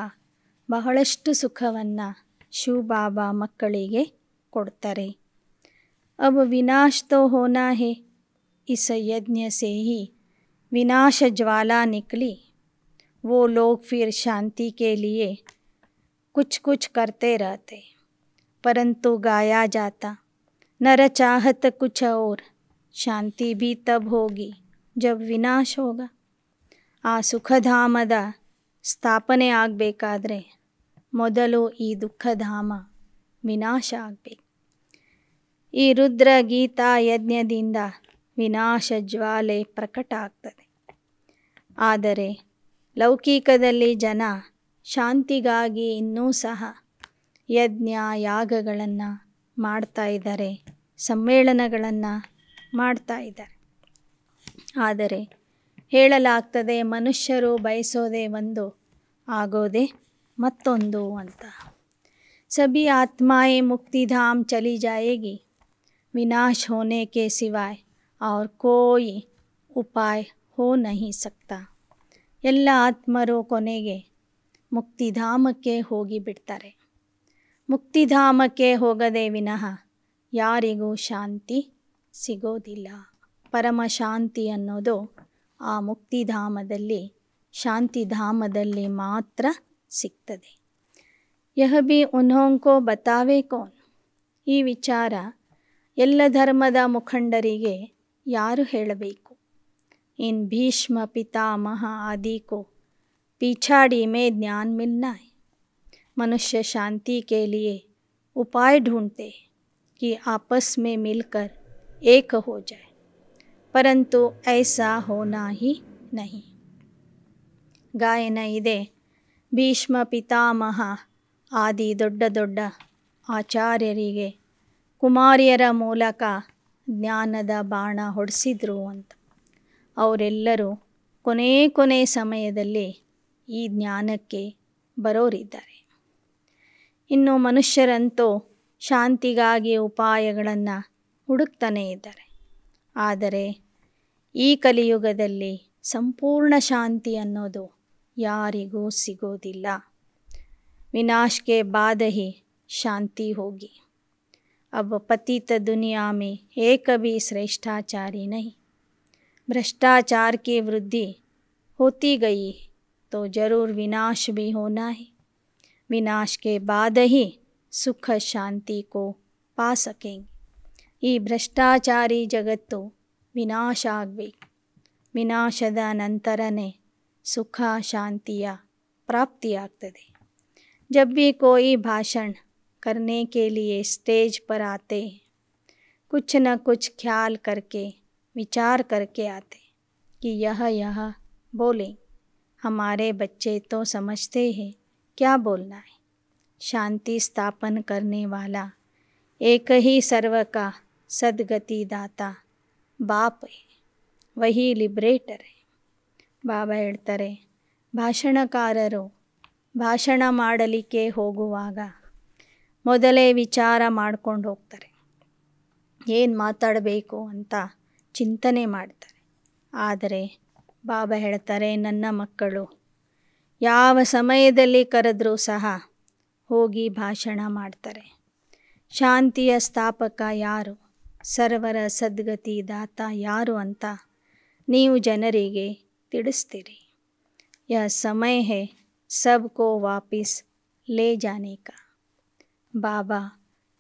ಬಹಳಷ್ಟು ಸುಖವನ್ನು ಶಿವಬಾಬಾ ಮಕ್ಕಳಿಗೆ ಕೊಡ್ತಾರೆ. अब विनाश तो होना है, इस यज्ञ से ही विनाश ज्वाला निकली. वो लोग फिर शांति के लिए कुछ कुछ करते रहते, परंतु गाया जाता नर चाहत कुछ और, शांति भी तब होगी जब विनाश होगा. ಆ ಸುಖಧಾಮದ ಸ್ಥಾಪನೆ ಆಗಬೇಕಾದ್ರೆ ಮೊದಲು ಈ ದುಃಖಧಾಮ ವಿನಾಶ ಆಗಬೇಕು. ಈ ರುದ್ರ ಗೀತಾ ಯಜ್ಞದಿಂದ ವಿನಾಶ ಜ್ವಾಲೆ ಪ್ರಕಟ ಆಗ್ತದೆ. ಆದರೆ ಲೌಕಿಕದಲ್ಲಿ ಜನ ಶಾಂತಿಗಾಗಿ ಇನ್ನೂ ಸಹ ಯಜ್ಞ ಯಾಗಗಳನ್ನು ಮಾಡ್ತಾ ಇದ್ದಾರೆ, ಸಮ್ಮೇಳನಗಳನ್ನು ಮಾಡ್ತಾ ಇದ್ದಾರೆ. ಆದರೆ ಹೇಳಲಾಗ್ತದೆ ಮನುಷ್ಯರು ಬಯಸೋದೇ ಒಂದು, ಆಗೋದೇ ಮತ್ತೊಂದು ಅಂತ. ಸಭಿ ಆತ್ಮಾಯೇ ಮುಕ್ತಿಧಾಮ್ ಚಲಿ ಜಾಯೇಗಿ, विनाश होने के सिवाय और कोई उपाय हो नहीं सकता. ಎಲ್ಲ ಆತ್ಮರು ಕೊನೆಗೆ ಮುಕ್ತಿಧಾಮಕ್ಕೆ ಹೋಗಿ ಬಿಡ್ತಾರೆ. ಮುಕ್ತಿಧಾಮಕ್ಕೆ ಹೋಗದೆ ವಿನಃ ಯಾರಿಗೂ ಶಾಂತಿ ಸಿಗೋದಿಲ್ಲ. ಪರಮ ಶಾಂತಿ ಅನ್ನೋದು ಆ ಮುಕ್ತಿಧಾಮದಲ್ಲಿ, ಶಾಂತಿಧಾಮದಲ್ಲಿ ಮಾತ್ರ ಸಿಗ್ತದೆ. ಯಹ ಬಿ ಉನ್ಹೋಂಕೋ ಬತಾವೆ ಕೌನ್. ಈ ವಿಚಾರ ಎಲ್ಲ ಧರ್ಮದ ಮುಖಂಡರಿಗೆ ಯಾರು ಹೇಳಬೇಕು? ಇನ್ ಭೀಷ್ಮ ಪಿತಾಮಹ ಆದಿ ಕೋ पिछाड़ी में ज्ञान मिलना है. मनुष्य शांति के लिए उपाय ढूंढते कि आपस में मिलकर एक हो जाए, परंतु ऐसा होना ही नहीं. ಗಾಯನ ಇದೆ, ಭೀಷ್ಮ ಪಿತಾಮಹ ಆದಿ ದೊಡ್ಡ ದೊಡ್ಡ ಆಚಾರ್ಯರಿಗೆ ಕುಮಾರಿಯರ ಮೂಲಕ ಜ್ಞಾನದ ಬಾಣ ಹೊಡೆಸಿದ್ರು ಅಂತ. ಅವರೆಲ್ಲರೂ ಕೊನೆ ಸಮಯದಲ್ಲಿ ಈ ಜ್ಞಾನಕ್ಕೆ ಬರೋರಿದ್ದಾರೆ. ಇನ್ನು ಮನುಷ್ಯರಂತೂ ಶಾಂತಿಗಾಗಿ ಉಪಾಯಗಳನ್ನು ಹುಡುಕ್ತಾನೇ ಇದ್ದಾರೆ. ಆದರೆ ಈ ಕಲಿಯುಗದಲ್ಲಿ ಸಂಪೂರ್ಣ ಶಾಂತಿ ಅನ್ನೋದು ಯಾರಿಗೂ ಸಿಗೋದಿಲ್ಲ. विनाश के बाद ही शांति होगी. अब पतित दुनिया में एक भी श्रेष्ठाचारी नहीं. भ्रष्टाचार की वृद्धि होती गई तो जरूर विनाश भी होना है. विनाश के बाद ही सुख शांति को पा सकेंगे. ಈ ಭ್ರಷ್ಟಾಚಾರಿ ಜಗತ್ತು ವಿನಾಶ ಆಗಬೇಕು. ವಿನಾಶದ ನಂತರನೇ ಸುಖ ಶಾಂತಿಯ ಪ್ರಾಪ್ತಿಯಾಗ್ತದೆ. जब भी कोई भाषण करने के लिए स्टेज पर आते हैं, कुछ न कुछ ख्याल करके विचार करके आते कि यह बोलें. हमारे बच्चे तो समझते हैं क्या बोलना है. शांति स्थापन करने वाला एक ही सर्व का सद्गति दाता बाप है, वही लिबरेटर है. ಬಾಬಾ ಹೇಳ್ತಾರೆ, ಭಾಷಣಕಾರರು ಭಾಷಣ ಮಾಡಲಿಕ್ಕೆ ಹೋಗುವಾಗ ಮೊದಲೇ ವಿಚಾರ ಮಾಡ್ಕೊಂಡು ಹೋಗ್ತಾರೆ. ಏನು ಮಾತಾಡಬೇಕು ಅಂತ ಚಿಂತನೆ ಮಾಡ್ತಾರೆ. ಆದರೆ ಬಾಬಾ ಹೇಳ್ತಾರೆ, ನನ್ನ ಮಕ್ಕಳು ಯಾವ ಸಮಯದಲ್ಲಿ ಕರೆದ್ರೂ ಸಹ ಹೋಗಿ ಭಾಷಣ ಮಾಡ್ತಾರೆ. ಶಾಂತಿಯ ಸ್ಥಾಪಕ ಯಾರು, ಸರ್ವರ ಸದ್ಗತಿ ದಾತ ಯಾರು ಅಂತ ನೀವು ಜನರಿಗೆ ತಿಳಿಸ್ತೀರಿ. यह समय है सबको वापस ले जाने का. बाबा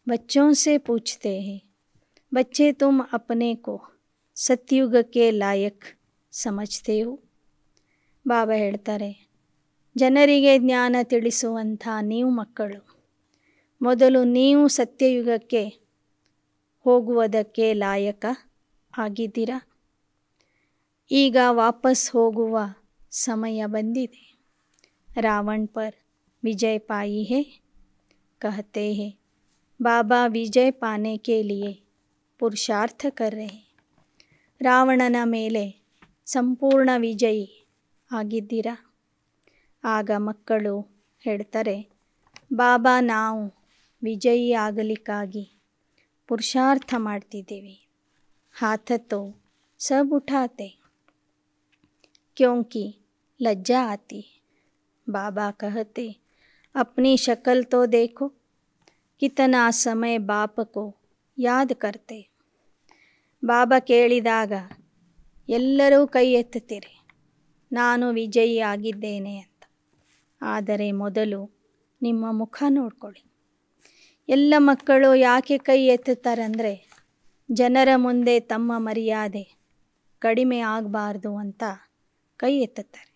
बच्चों से पूछते हैं, बच्चे तुम अपने को सतयुग के लायक समझते हो. ಬಾಬಾ ಹೇಳ್ತಾರೆ, ಜನರಿಗೆ ಜ್ಞಾನ ತಿಳಿಸುವಂಥ ನೀವು ಮಕ್ಕಳು ಮೊದಲು ನೀವು ಸತ್ಯಯುಗಕ್ಕೆ ಹೋಗುವುದಕ್ಕೆ ಲಾಯಕ ಆಗಿದ್ದೀರಾ? ಈಗ ವಾಪಸ್ ಹೋಗುವ समय बंदिदे. रावण पर विजय पाई है. कहते हैं बाबा विजय पाने के लिए पुरुषार्थ कर रहे हैं. ರಾವಣನ ಮೇಲೆ ಸಂಪೂರ್ಣ ವಿಜಯಿ ಆಗಿದ್ದೀರಾ? ಆಗ ಮಕ್ಕಳು ಹೇಳ್ತಾರೆ, ಬಾಬಾ ನಾವು ವಿಜಯಿ ಆಗಲಿಕ್ಕಾಗಿ ಪುರುಷಾರ್ಥ ಮಾಡ್ತಿದ್ದೀವಿ. हाथ तो सब उठाते क्योंकि लज्जा आती है. बाबा कहते अपनी शक्ल तो देखो, कितना समय बाप को याद करते. ಬಾಬಾ ಕೇಳಿದಾಗ ಎಲ್ಲರೂ ಕೈ ಎತ್ತುತ್ತೀರಿ, ನಾನು ವಿಜಯಿ ಆಗಿದ್ದೇನೆ ಅಂತ. ಆದರೆ ಮೊದಲು ನಿಮ್ಮ ಮುಖ ನೋಡ್ಕೊಳ್ಳಿ. ಎಲ್ಲ ಮಕ್ಕಳು ಯಾಕೆ ಕೈ ಎತ್ತುತ್ತಾರಂದರೆ ಜನರ ಮುಂದೆ ತಮ್ಮ ಮರ್ಯಾದೆ ಕಡಿಮೆ ಆಗಬಾರ್ದು ಅಂತ ಕೈ ಎತ್ತುತ್ತಾರೆ.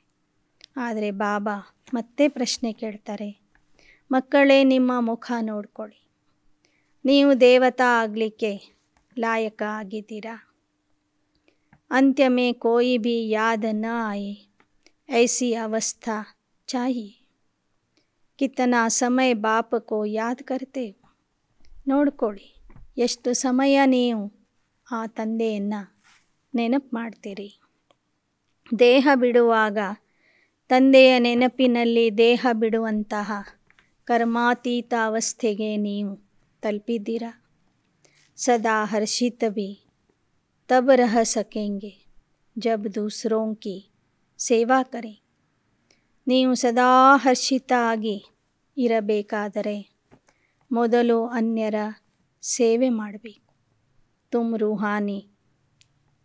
ಆದರೆ ಬಾಬಾ ಮತ್ತೆ ಪ್ರಶ್ನೆ ಕೇಳ್ತಾರೆ, ಮಕ್ಕಳೇ ನಿಮ್ಮ ಮುಖ ನೋಡ್ಕೊಳ್ಳಿ, ನೀವು ದೇವತಾ ಆಗಲಿಕ್ಕೆ ಲಾಯಕ ಆಗಿದ್ದೀರಾ. अंत्य में कोई भी याद न आए ऐसी अवस्था चाहिए. कितना समय बाप को याद करते हो. ನೋಡ್ಕೊಳ್ಳಿ, ಎಷ್ಟು ಸಮಯ ನೀವು ಆ ತಂದೆಯನ್ನು ನೆನಪು ಮಾಡ್ತೀರಿ. ದೇಹ ಬಿಡುವಾಗ ತಂದೆಯ ನೆನಪಿನಲ್ಲಿ ದೇಹ ಬಿಡುವಂತಹ ಕರ್ಮಾತೀತ ಅವಸ್ಥೆಗೆ ನೀವು ತಲುಪಿದ್ದೀರಾ. सदा हर्षित भी तब रह सकेंगे जब दूसरों की सेवा करें. ನೀವು ಸದಾ ಹರ್ಷಿತ ಆಗಿ ಇರಬೇಕಾದರೆ ಮೊದಲು ಅನ್ಯರ ಸೇವೆ ಮಾಡಬೇಕು. तुम रूहानी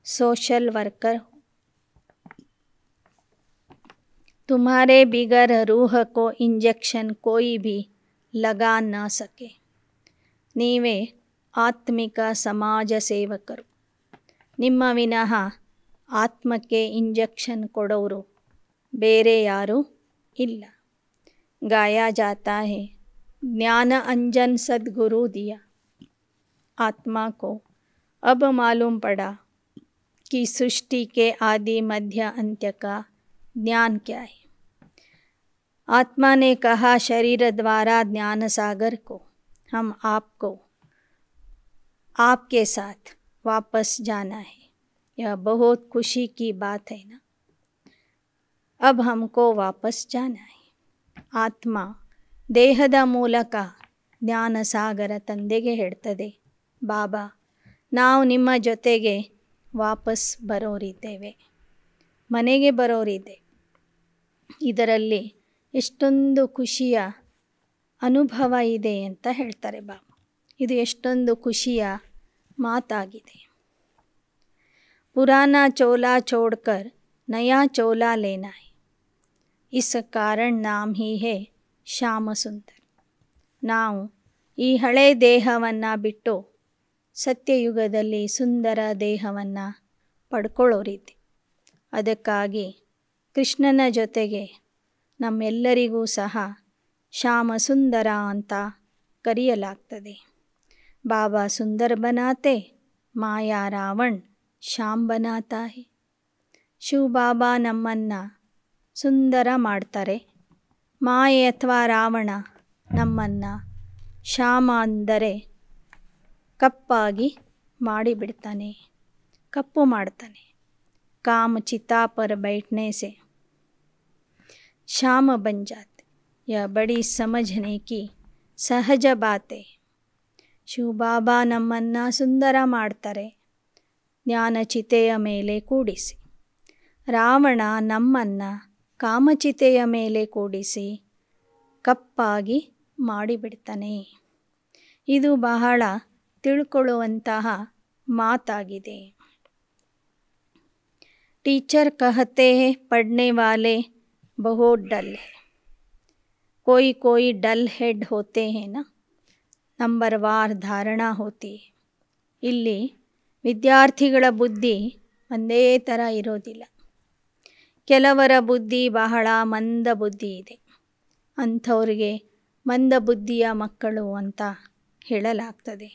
सोशल वर्कर हो. तुम्हारे बिगर रूह को इंजेक्शन कोई भी लगा न सके. ನೀವೇ ಆತ್ಮಿಕ ಸಮಾಜ ಸೇವಕರು. ನಿಮ್ಮ ವಿನಃ ಆತ್ಮಕ್ಕೆ ಇಂಜೆಕ್ಷನ್ ಕೊಡೋರು ಬೇರೆ ಯಾರೂ ಇಲ್ಲ. गाया जाता है ज्ञान अंजन सद्गुरु दिया. आत्मा को अब मालूम पड़ा कि सृष्टि के आदि मध्य अंत्य का ज्ञान क्या है. आत्मा ने कहा शरीर द्वारा ज्ञान सागर को हम आपको आपके साथ वापस जाना है. यह बहुत खुशी की बात है ना. अब हमको वापस जाना है. ಆತ್ಮ ದೇಹದ ಮೂಲಕ ಜ್ಞಾನಸಾಗರ ತಂದೆಗೆ ಹೇಳ್ತದೆ, ಬಾಬಾ ನಾವು ನಿಮ್ಮ ಜೊತೆಗೆ ವಾಪಸ್ ಬರೋರಿದ್ದೇವೆ, ಮನೆಗೆ ಬರೋರಿದ್ದೆ. ಇದರಲ್ಲಿ ಎಷ್ಟೊಂದು ಖುಷಿಯ ಅನುಭವ ಇದೆ ಅಂತ ಹೇಳ್ತಾರೆ ಬಾಬಾ. ಇದು ಎಷ್ಟೊಂದು ಖುಷಿಯ ಮಾತಾಗಿದೆ. ಪುರಾನಾ ಚೋಲಾ ಚೋಡ್ಕರ್ ನಯಾ ಚೋಲಾ ಲೇನಾ ಹೈ. इस कारण नाम ही है ಶ್ಯಾಮ ಸುಂದರ. ನಾವು ಈ ಹಳೆ ದೇಹವನ್ನು ಬಿಟ್ಟು ಸತ್ಯಯುಗದಲ್ಲಿ ಸುಂದರ ದೇಹವನ್ನು ಪಡ್ಕೊಳ್ಳೋರಿದ್ದೆ. ಅದಕ್ಕಾಗಿ ಕೃಷ್ಣನ ಜೊತೆಗೆ ನಮ್ಮೆಲ್ಲರಿಗೂ ಸಹ ಶ್ಯಾಮ ಸುಂದರ ಅಂತ ಕರೆಯಲಾಗ್ತದೆ. ಬಾಬಾ ಸುಂದರ ಬನಾತೆ ಮಾಯಾ ರಾವಣ್ ಶ್ಯಾಮ್ ಬನಾತಾ ಹೈ. ಶಿವ ಬಾಬಾ ನಮ್ಮನ್ನು ಸುಂದರ ಮಾಡ್ತಾರೆ, ಮಾಯೆ ಅಥವಾ ರಾವಣ ನಮ್ಮನ್ನು ಶ್ಯಾಮ ಅಂದರೆ ಕಪ್ಪಾಗಿ ಮಾಡಿಬಿಡ್ತಾನೆ, ಕಪ್ಪು ಮಾಡ್ತಾನೆ. ಕಾಮ ಚಿತಾ ಪರ್ बैठने से श्याम बन जाते. यह बड़ी समझने की सहज बात है. ಶಿವ ಬಾಬಾ ನಮ್ಮನ್ನು ಸುಂದರ ಮಾಡ್ತಾರೆ ಜ್ಞಾನಚಿತೆಯ ಮೇಲೆ ಕೂಡಿಸಿ. ರಾವಣ ನಮ್ಮನ್ನು ಕಾಮಚಿತೆಯ ಮೇಲೆ ಕೂಡಿಸಿ ಕಪ್ಪಾಗಿ ಮಾಡಿಬಿಡ್ತಾನೆ. ಇದು ಬಹಳ ತಿಳ್ಕೊಳ್ಳುವಂತಹ ಮಾತಾಗಿದೆ. टीचर कहते हैं पढ़ने वाले बहुत डल है. कोई डल हेड होते हैं ना. ನಂಬರ್ವಾರ್ ಧಾರಣಾ ಹೋತಿ. ಇಲ್ಲಿ ವಿದ್ಯಾರ್ಥಿಗಳ ಬುದ್ಧಿ ಒಂದೇ ಥರ ಇರೋದಿಲ್ಲ. ಕೆಲವರ ಬುದ್ಧಿ ಬಹಳ ಮಂದ ಬುದ್ಧಿ ಇದೆ. ಅಂಥವ್ರಿಗೆ ಮಂದ ಬುದ್ಧಿಯ ಮಕ್ಕಳು ಅಂತ ಹೇಳಲಾಗ್ತದೆ.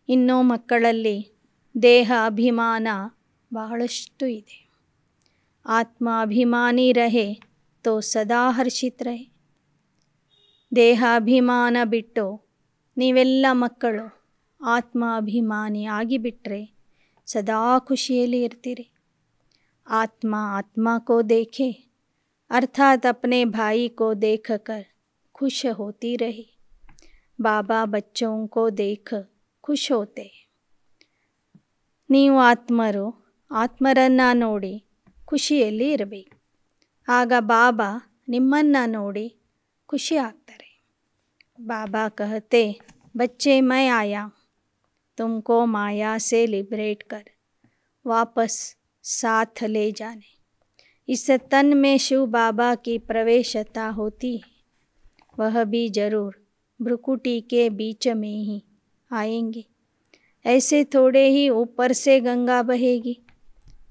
ಇನ್ನೂ ಮಕ್ಕಳಲ್ಲಿ ದೇಹ ಅಭಿಮಾನ ಬಹಳಷ್ಟು ಇದೆ. ಆತ್ಮ ಅಭಿಮಾನಿ ರಹೆ ತೋ ಸದಾ ಹರ್ಷಿತ್ ರಹೆ. ದೇಹಾಭಿಮಾನ ಬಿಟ್ಟು ನೀವೆಲ್ಲ ಮಕ್ಕಳು ಆತ್ಮ ಅಭಿಮಾನಿ ಆಗಿಬಿಟ್ರೆ ಸದಾ ಖುಷಿಯಲ್ಲಿ ಇರ್ತೀರಿ. आत्मा को देखे अर्थात अपने भाई को देखकर खुश होती रही. बाबा बच्चों को देख खुश होते. ನೀವು ಆತ್ಮರು ಆತ್ಮರನ್ನು ನೋಡಿ ಖುಷಿಯಲ್ಲಿ ಇರಬೇಕು. ಆಗ ಬಾಬಾ ನಿಮ್ಮನ್ನು ನೋಡಿ ಖುಷಿ ಆಗ್ತಾರೆ. बाबा कहते बच्चे मैं आया तुमको माया से लिबरेट कर वापस साथ ले जाने. इस तन में शिव बाबा की प्रवेशता होती है. वह भी जरूर भ्रुकुटी के बीच में ही आएंगे. ऐसे थोड़े ही ऊपर से गंगा बहेगी.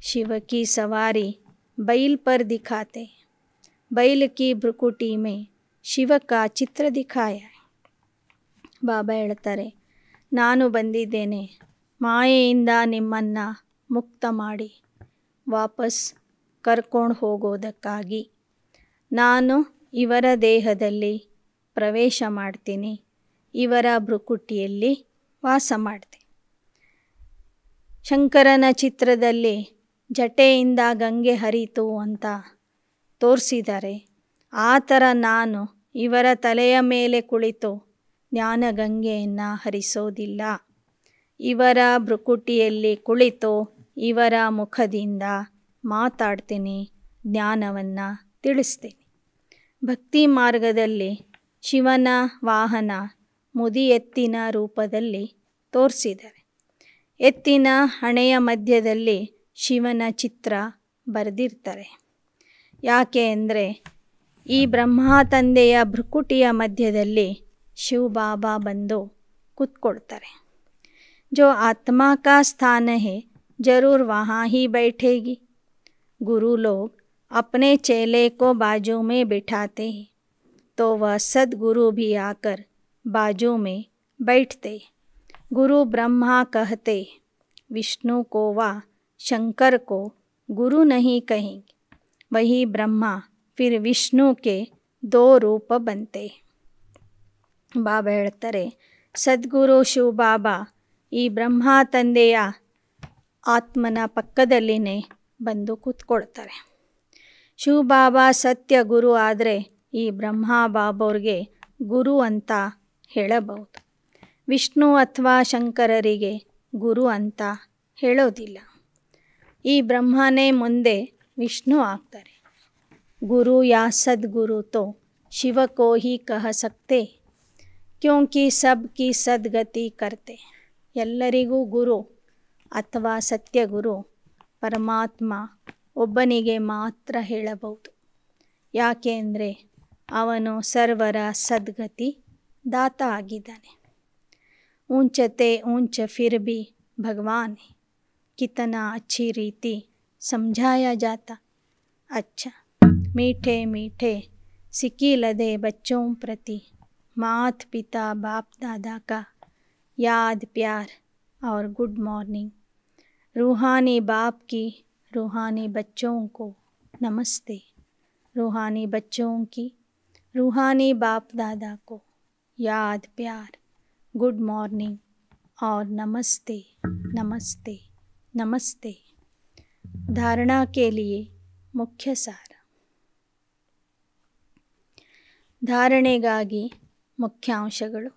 शिव की सवारी बैल पर दिखाते. बैल की भ्रुकुटी में ಶಿವ का ಚಿತ್ರ ದಿಖಾಯ. ಬಾಬಾ ಹೇಳ್ತಾರೆ, ನಾನು ಬಂದಿದ್ದೇನೆ ಮಾಯೆಯಿಂದ ನಿಮ್ಮನ್ನು ಮುಕ್ತ ಮಾಡಿ ವಾಪಸ್ ಕರ್ಕೊಂಡು ಹೋಗೋದಕ್ಕಾಗಿ. ನಾನು ಇವರ ದೇಹದಲ್ಲಿ ಪ್ರವೇಶ ಮಾಡ್ತೀನಿ, ಇವರ ಭ್ರುಕುಟಿಯಲ್ಲಿ ವಾಸ ಮಾಡ್ತೀನಿ. ಶಂಕರನ ಚಿತ್ರದಲ್ಲಿ ಜಟೆಯಿಂದ ಗಂಗೆ ಹರಿತು ಅಂತ ತೋರಿಸಿದ್ದಾರೆ. ಆ ಥರ ನಾನು ಇವರ ತಲೆಯ ಮೇಲೆ ಕುಳಿತು ಜ್ಞಾನಗಂಗೆಯನ್ನು ಹರಿಸೋದಿಲ್ಲ. ಇವರ ಭ್ರುಕುಟಿಯಲ್ಲಿ ಕುಳಿತು ಇವರ ಮುಖದಿಂದ ಮಾತಾಡ್ತೀನಿ, ಜ್ಞಾನವನ್ನು ತಿಳಿಸ್ತೀನಿ. ಭಕ್ತಿ ಮಾರ್ಗದಲ್ಲಿ ಶಿವನ ವಾಹನ ಮುದಿ ಎತ್ತಿನ ರೂಪದಲ್ಲಿ ತೋರಿಸಿದ್ದಾರೆ. ಎತ್ತಿನ ಹಣೆಯ ಮಧ್ಯದಲ್ಲಿ ಶಿವನ ಚಿತ್ರ ಬರೆದಿರ್ತಾರೆ. ಯಾಕೆ ಅಂದರೆ ಈ ಬ್ರಹ್ಮ ತಂದೆಯ ಭ್ರುಕುಟಿಯ ಮಧ್ಯದಲ್ಲಿ ಶಿವ ಬಾಬಾ ಬಂದು ಕೂತ್ಕೊಳ್ತಾರೆ. जो आत्मा का स्थान है जरूर वहाँ ही बैठेगी. गुरु लोग अपने चेले को बाजू में बिठाते हैं तो वह सद्गुरु भी आकर बाजू में बैठते. गुरु ब्रह्मा कहते विष्णु को व शंकर को गुरु नहीं कहेंगे. वही ब्रह्मा फिर विष्णु के दो रूप बनते. ಬಾಬಾ ಹೇಳ್ತಾರೆ, ಸದ್ಗುರು ಶಿವ ಬಾಬಾ ಈ ಬ್ರಹ್ಮ ತಂದೆಯ ಆತ್ಮನ ಪಕ್ಕದಲ್ಲಿನೇ ಬಂದು ಕೂತ್ಕೊಳ್ತಾರೆ. ಶಿವ ಬಾಬಾ ಸತ್ಯ ಗುರು ಆದರೆ ಈ ಬ್ರಹ್ಮ ಬಾಬೋರಿಗೆ ಗುರು ಅಂತ ಹೇಳಬಹುದು. ವಿಷ್ಣು ಅಥವಾ ಶಂಕರರಿಗೆ ಗುರು ಅಂತ ಹೇಳೋದಿಲ್ಲ. ಈ ಬ್ರಹ್ಮನೇ ಮುಂದೆ ವಿಷ್ಣು ಆಗ್ತಾರೆ. गुरु या सद्गुरु तो शिव को ही कह सकते क्योंकि सबकी सद्गति करते. ಎಲ್ಲರಿಗೂ ಗುರು ಅಥವಾ ಸತ್ಯಗುರು ಪರಮಾತ್ಮ ಒಬ್ಬನಿಗೆ ಮಾತ್ರ ಹೇಳಬಹುದು. ಯಾಕೆ ಅಂದರೆ ಅವನು ಸರ್ವರ ಸದ್ಗತಿ ದಾತ ಆಗಿದ್ದಾನೆ. ऊंचते ऊंच फिर भी भगवान है. कितना अच्छी रीति समझाया जाता. अच्छा मीठे मीठे सिक्की लदे बच्चों प्रति मात पिता बाप दादा का याद प्यार और गुड मॉर्निंग. रूहानी बाप की रूहानी बच्चों को नमस्ते. रूहानी बच्चों की रूहानी बाप दादा को याद प्यार गुड मॉर्निंग और नमस्ते नमस्ते नमस्ते. धारणा के लिए मुख्य सार. धारणेಗಾಗಿ मुख्यांशಗಳು.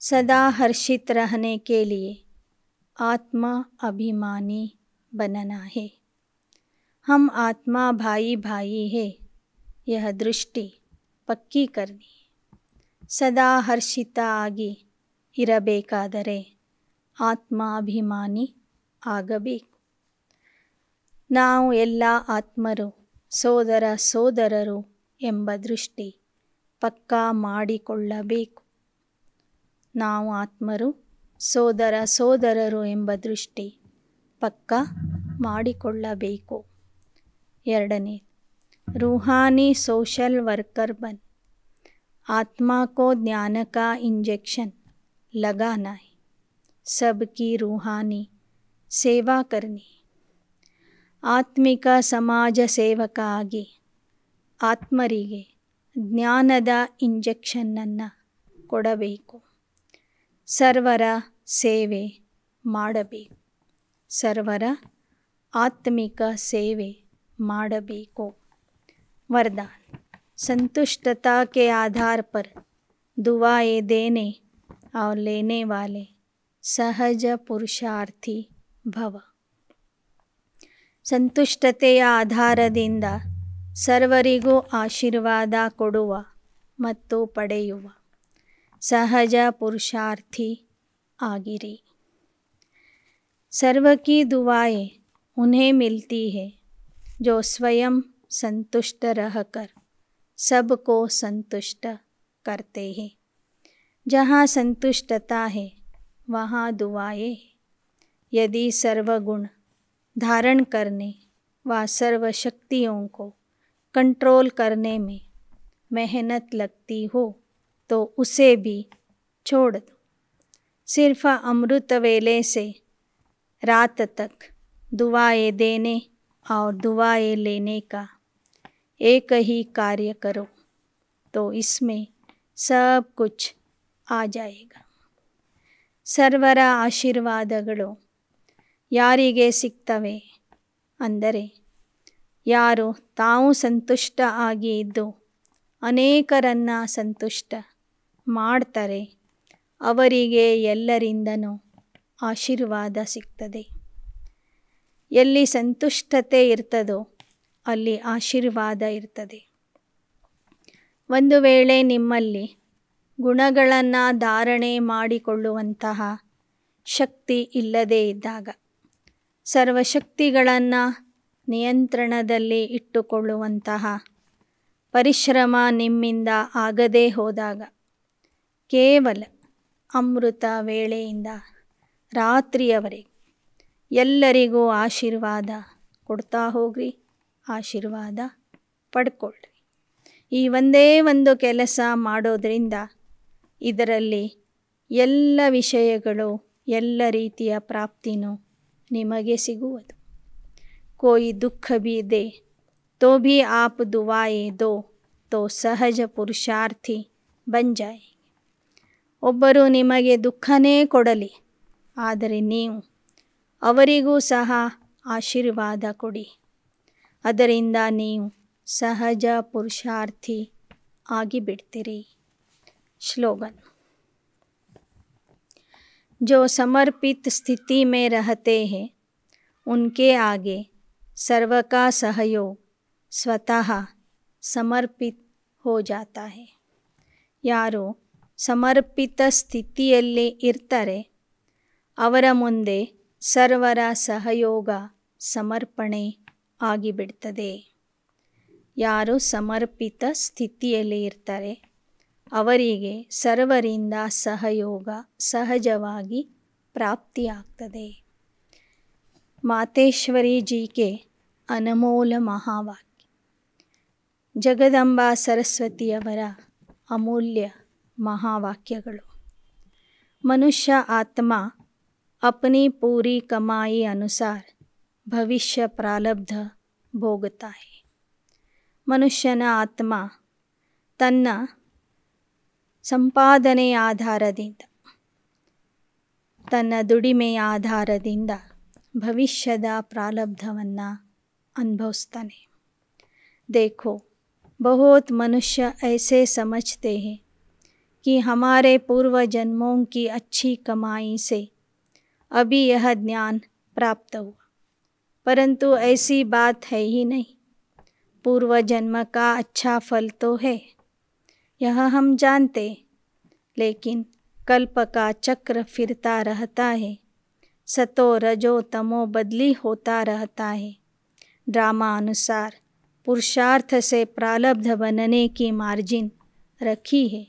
सदा हर्षित रहने के लिए आत्मा अभिमानी बनना है. हम आत्मा भाई भाई है यह दृष्टि पक्की करनी. सदा हर्षिತ ಆಗಿ ಇರಬೇಕಾದರೆ ಆತ್ಮಾಭಿಮಾನಿ ಆಗಬೇಕು. ನಾವು ಎಲ್ಲ ಆತ್ಮರು ಸೋದರ ಸೋದರರು ಎಂಬ ದೃಷ್ಟಿ ಪಕ್ಕಾ ಮಾಡಿಕೊಳ್ಳಬೇಕು. ನಾವು ಆತ್ಮರು ಸೋದರ ಸೋದರರು ಎಂಬ ದೃಷ್ಟಿ ಪಕ್ಕಾ ಮಾಡಿಕೊಳ್ಳಬೇಕು. ಎರಡನೇ, रूहानी सोशल वर्कर बन. आत्मा को ज्ञान का इंजेक्शन लगाना है. सबकी रूहानी ಸೇವಾ करनी. ಆತ್ಮಿಕ ಸಮಾಜ ಸೇವಕ ಆಗಿ ಆತ್ಮರಿಗೆ ಜ್ಞಾನದ ಇಂಜೆಕ್ಷನ್ನನ್ನು ಕೊಡಬೇಕು. ಸರ್ವರ ಸೇವೆ ಮಾಡಬೇಕು. ಸರ್ವರ ಆತ್ಮಿಕ ಸೇವೆ ಮಾಡಬೇಕು. वरदान. संतुष्टता के आधार पर दुआएं देने और लेने वाले सहज ಪುರುಷಾರ್ಥಿ ಭವ. ಸಂತುಷ್ಟತೆಯ ಆಧಾರದಿಂದ ಸರ್ವರಿಗೂ ಆಶೀರ್ವಾದ ಕೊಡುವ ಮತ್ತು ಪಡೆಯುವ ಸಹಜ ಪುರುಷಾರ್ಥಿ ಆಗಿರಿ. सर्व की दुआएं उन्हें मिलती है जो स्वयं संतुष्ट रहकर सबको संतुष्ट करते हैं. जहाँ संतुष्टता है वहाँ दुआएं हैं. यदि सर्वगुण धारण करने व सर्व शक्तियों को कंट्रोल करने में मेहनत लगती हो तो उसे भी छोड़ दो. सिर्फ अमृत वेले से रात तक दुआएं देने और दुआएं लेने का एक ही कार्य करो तो इसमें सब कुछ आ जाएगा. ಸರ್ವರ ಆಶೀರ್ವಾದಗಳು ಯಾರಿಗೆ ಸಿಗ್ತವೆ ಅಂದರೆ ಯಾರು ತಾವು ಸಂತುಷ್ಟ ಆಗಿ ಇದ್ದು ಅನೇಕರನ್ನು ಸಂತುಷ್ಟ ಮಾಡ್ತಾರೆ ಅವರಿಗೆ ಎಲ್ಲರಿಂದನೂ ಆಶೀರ್ವಾದ ಸಿಗ್ತದೆ. ಎಲ್ಲಿ ಸಂತುಷ್ಟತೆ ಇರ್ತದೋ ಅಲ್ಲಿ ಆಶೀರ್ವಾದ ಇರ್ತದೆ. ಒಂದು ವೇಳೆ ನಿಮ್ಮಲ್ಲಿ ಗುಣಗಳನ್ನು ಧಾರಣೆ ಮಾಡಿಕೊಳ್ಳುವಂತಹ ಶಕ್ತಿ ಇಲ್ಲದೇ ಇದ್ದಾಗ, ಸರ್ವಶಕ್ತಿಗಳನ್ನು ನಿಯಂತ್ರಣದಲ್ಲಿ ಇಟ್ಟುಕೊಳ್ಳುವಂತಹ ಪರಿಶ್ರಮ ನಿಮ್ಮಿಂದ ಆಗದೇ ಹೋದಾಗ, ಕೇವಲ ಅಮೃತ ವೇಳೆಯಿಂದ ರಾತ್ರಿಯವರೆಗೆ ಎಲ್ಲರಿಗೂ ಆಶೀರ್ವಾದ ಕೊಡ್ತಾ ಹೋಗ್ರಿ, ಆಶೀರ್ವಾದ ಪಡ್ಕೊಳ್ರಿ. ಈ ಒಂದೇ ಒಂದು ಕೆಲಸ ಮಾಡೋದ್ರಿಂದ ಇದರಲ್ಲಿ ಎಲ್ಲ ವಿಷಯಗಳು ಎಲ್ಲ ರೀತಿಯ ಪ್ರಾಪ್ತಿನೂ ನಿಮಗೆ ಸಿಗುವುದು. ಕೋಯಿ ದುಃಖ ಭೀ ದೇ ತೋ ಭೀ ಆಪ್ ದುವಾಯೇ ದೋ ತೋ ಸಹಜ ಪುರುಷಾರ್ಥಿ ಬನ್ ಜಾಯೇಂಗೆ. ಒಬ್ಬರು ನಿಮಗೆ ದುಃಖನೇ ಕೊಡಲಿ, ಆದರೆ ನೀವು ಅವರಿಗೂ ಸಹ ಆಶೀರ್ವಾದ ಕೊಡಿ. ಅದರಿಂದ ನೀವು ಸಹಜ ಪುರುಷಾರ್ಥಿ ಆಗಿಬಿಡ್ತೀರಿ. श्लोगन. जो समर्पित स्थिति में रहते हैं उनके आगे सर्व का सहयोग स्वतः समर्पित हो जाता है. ಯಾರು ಸಮರ್ಪಿತ ಸ್ಥಿತಿಯಲ್ಲಿ ಇರ್ತಾರೆ ಅವರ ಮುಂದೆ ಸರ್ವರ ಸಹಯೋಗ ಸಮರ್ಪಣೆ ಆಗಿಬಿಡ್ತದೆ. ಯಾರು ಸಮರ್ಪಿತ ಸ್ಥಿತಿಯಲ್ಲಿ ಇರ್ತಾರೆ ಅವರಿಗೆ ಸರ್ವರಿಂದ ಸಹಯೋಗ ಸಹಜವಾಗಿ ಪ್ರಾಪ್ತಿಯಾಗ್ತದೆ. ಮಾತೇಶ್ವರಿ ಜೀಕೆ ಅನಮೋಲ ಮಹಾವಾಕ್ಯ, ಜಗದಂಬಾ ಸರಸ್ವತಿಯವರ ಅಮೂಲ್ಯ ಮಹಾವಾಕ್ಯಗಳು. ಮನುಷ್ಯ ಆತ್ಮ अपनी पूरी कमाई अनुसार ಭವಿಷ್ಯ ಪ್ರಾರಬ್ಧ ಭೋಗ್ತಾ है. ಮನುಷ್ಯನ ಆತ್ಮ ತನ್ನ ಸಂಪಾದನೆಯ ಆಧಾರದಿಂದ, ತನ್ನ ದುಡಿಮೆಯ ಆಧಾರದಿಂದ ಭವಿಷ್ಯದ ಪ್ರಾರಬ್ಧವನ್ನು ಅನುಭವಿಸ್ತಾನೆ. देखो, बहुत मनुष्य ऐसे समझते हैं कि हमारे पूर्व जन्मों की अच्छी कमाई से अभी यह ज्ञान प्राप्त हुआ, परंतु ऐसी बात है ही नहीं. पूर्व जन्म का अच्छा फल तो है, यह हम जानते, लेकिन कल्प का चक्र फिरता रहता है. सतो रजो तमो बदली होता रहता है. ड्रामा अनुसार पुरुषार्थ से प्रारब्ध बनने की मार्जिन रखी है.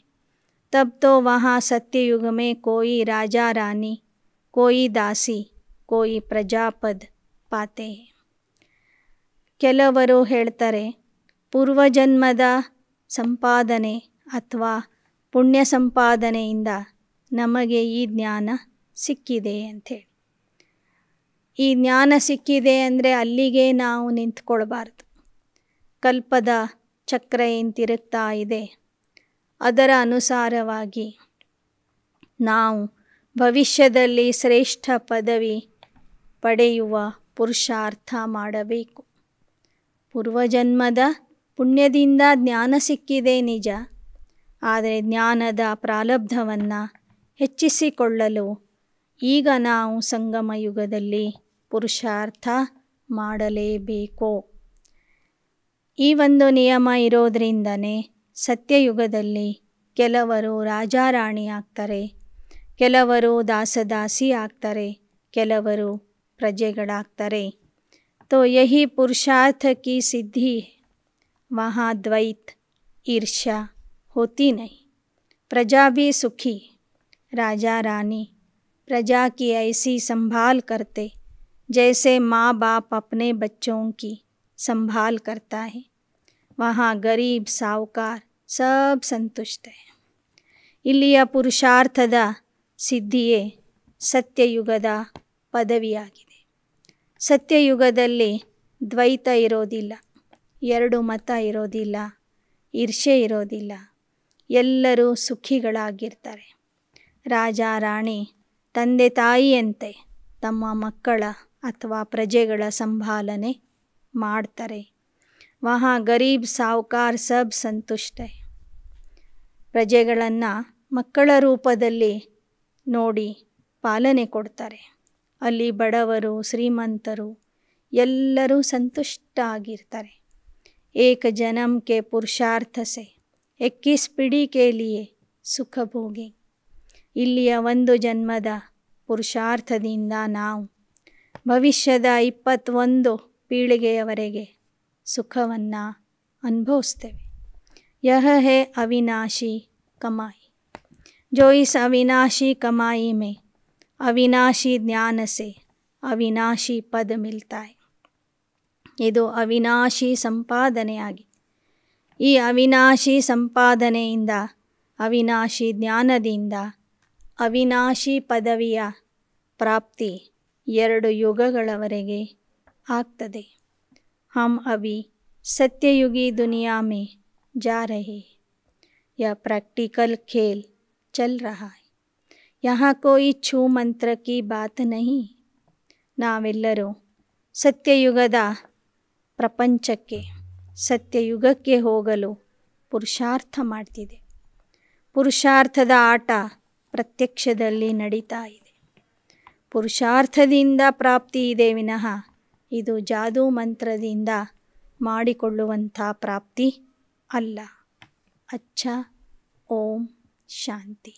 तब तो वहाँ सत्ययुग में कोई राजा रानी, कोई दासी, कोई ಪ್ರಜಾಪದ ಪಾತೆ. ಕೆಲವರು ಹೇಳ್ತಾರೆ ಪೂರ್ವಜನ್ಮದ ಸಂಪಾದನೆ ಅಥವಾ ಪುಣ್ಯ ಸಂಪಾದನೆಯಿಂದ ನಮಗೆ ಈ ಜ್ಞಾನ ಸಿಕ್ಕಿದೆ ಅಂಥೇಳಿ. ಈ ಜ್ಞಾನ ಸಿಕ್ಕಿದೆ ಅಂದರೆ ಅಲ್ಲಿಗೆ ನಾವು ನಿಂತ್ಕೊಳ್ಬಾರ್ದು. ಕಲ್ಪದ ಚಕ್ರ ಏನು ತಿರುಗ್ತಾ ಇದೆ ಅದರ ಅನುಸಾರವಾಗಿ ನಾವು ಭವಿಷ್ಯದಲ್ಲಿ ಶ್ರೇಷ್ಠ ಪದವಿ ಪಡೆಯುವ ಪುರುಷಾರ್ಥ ಮಾಡಬೇಕು. ಪೂರ್ವಜನ್ಮದ ಪುಣ್ಯದಿಂದ ಜ್ಞಾನ ಸಿಕ್ಕಿದೆ ನಿಜ, ಆದರೆ ಜ್ಞಾನದ ಪ್ರಾರಬ್ಧವನ್ನು ಹೆಚ್ಚಿಸಿಕೊಳ್ಳಲು ಈಗ ನಾವು ಸಂಗಮ ಯುಗದಲ್ಲಿ ಪುರುಷಾರ್ಥ ಮಾಡಲೇಬೇಕು. ಈ ಒಂದು ನಿಯಮ ಇರೋದ್ರಿಂದನೇ ಸತ್ಯಯುಗದಲ್ಲಿ ಕೆಲವರು ರಾಜಾರಾಣಿ ಆಗ್ತಾರೆ, ಕೆಲವರು ದಾಸದಾಸಿ ಆಗ್ತಾರೆ, ಕೆಲವರು ಪ್ರಜೆಗಳಾಗ್ತಾರೆ. तो यही पुरुषार्थ की सिद्धि है. वहाँ द्वैत ईर्ष्या होती नहीं. प्रजा भी सुखी, राजा रानी प्रजा की ऐसी संभाल करते जैसे माँ बाप अपने बच्चों की संभाल करता है. वहाँ गरीब साहूकार सब संतुष्ट है. ಇಲ್ಲಿಯ ಪುರುಷಾರ್ಥದ ಸಿದ್ಧಿಯೇ ಸತ್ಯಯುಗದ ಪದವಿಯಾಗಿದೆ. ಸತ್ಯಯುಗದಲ್ಲಿ ದ್ವೈತ ಇರೋದಿಲ್ಲ, ಎರಡು ಮತ ಇರೋದಿಲ್ಲ, ಈರ್ಷೆ ಇರೋದಿಲ್ಲ, ಎಲ್ಲರೂ ಸುಖಿಗಳಾಗಿರ್ತಾರೆ. ರಾಜ ರಾಣಿ ತಂದೆ ತಾಯಿಯಂತೆ ತಮ್ಮ ಮಕ್ಕಳ ಅಥವಾ ಪ್ರಜೆಗಳ ಸಂಭಾಲನೆ ಮಾಡ್ತಾರೆ. ವಹಾ ಗರೀಬ್ ಸಾಹುಕಾರ್ ಸಬ್ ಸಂತುಷ್ಟ. ಪ್ರಜೆಗಳನ್ನು ಮಕ್ಕಳ ರೂಪದಲ್ಲಿ ನೋಡಿ ಪಾಲನೆ ಕೊಡ್ತಾರೆ. ಅಲ್ಲಿ ಬಡವರು ಶ್ರೀಮಂತರು ಎಲ್ಲರೂ ಸಂತುಷ್ಟ ಆಗಿರ್ತಾರೆ. ಏಕ ಜನಮ್ ಕೆ ಪುರುಷಾರ್ಥ ಸೆ 21 ಪೀಳಿ ಕೆ ಲಿಯೆ ಸುಖ ಭೋಗಿ. ಇಲ್ಲಿಯ ಒಂದು ಜನ್ಮದ ಪುರುಷಾರ್ಥದಿಂದ ನಾವು ಭವಿಷ್ಯದ 21 ಪೀಳಿಗೆಯವರೆಗೆ ಸುಖವನ್ನು ಅನುಭವಿಸ್ತೇವೆ. ಯಹ ಹೇ ಅವಿನಾಶಿ ಕಮಾಯಿ. ಜೋ ಇಸ್ ಅವಿನಾಶಿ ಕಮಾಯಿ ಮೇ ಅವಿನಾಶಿ ಜ್ಞಾನ ಸೆ ಅವಿನಾಶಿ ಪದ ಮಿಲ್ತಾ ಹೈ. ಇದು ಅವಿನಾಶಿ ಸಂಪಾದನೆಯಾಗಿ, ಈ ಅವಿನಾಶಿ ಸಂಪಾದನೆಯಿಂದ, ಅವಿನಾಶಿ ಜ್ಞಾನದಿಂದ ಅವಿನಾಶಿ ಪದವಿಯ ಪ್ರಾಪ್ತಿ 2 ಯುಗಗಳವರೆಗೆ ಆಗ್ತದೆ. ಹಮ್ ಅಭಿ ಸತ್ಯಯುಗಿ ದುನಿಯಾ ಮೇ ಜಾ ರಹೆ. ಯಹ ಪ್ರಾಕ್ಟಿಕಲ್ ಖೇಲ್ ಚಲ್ ರಹಾ ಹೈ. यहाँ कोई छू मंत्र की बात नहीं. ನಾವೆಲ್ಲರೂ ಸತ್ಯಯುಗದ ಪ್ರಪಂಚಕ್ಕೆ, ಸತ್ಯಯುಗಕ್ಕೆ ಹೋಗಲು ಪುರುಷಾರ್ಥ ಮಾಡ್ತಿದೆ. ಪುರುಷಾರ್ಥದ ಆಟ ಪ್ರತ್ಯಕ್ಷದಲ್ಲಿ ನಡೀತಾ ಇದೆ. ಪುರುಷಾರ್ಥದಿಂದ ಪ್ರಾಪ್ತಿ ಇದೆ ವಿನಃ ಇದು ಜಾದೂ ಮಂತ್ರದಿಂದ ಮಾಡಿಕೊಳ್ಳುವಂಥ ಪ್ರಾಪ್ತಿ ಅಲ್ಲ. ಅಚ್ಚ. ಓಂ ಶಾಂತಿ.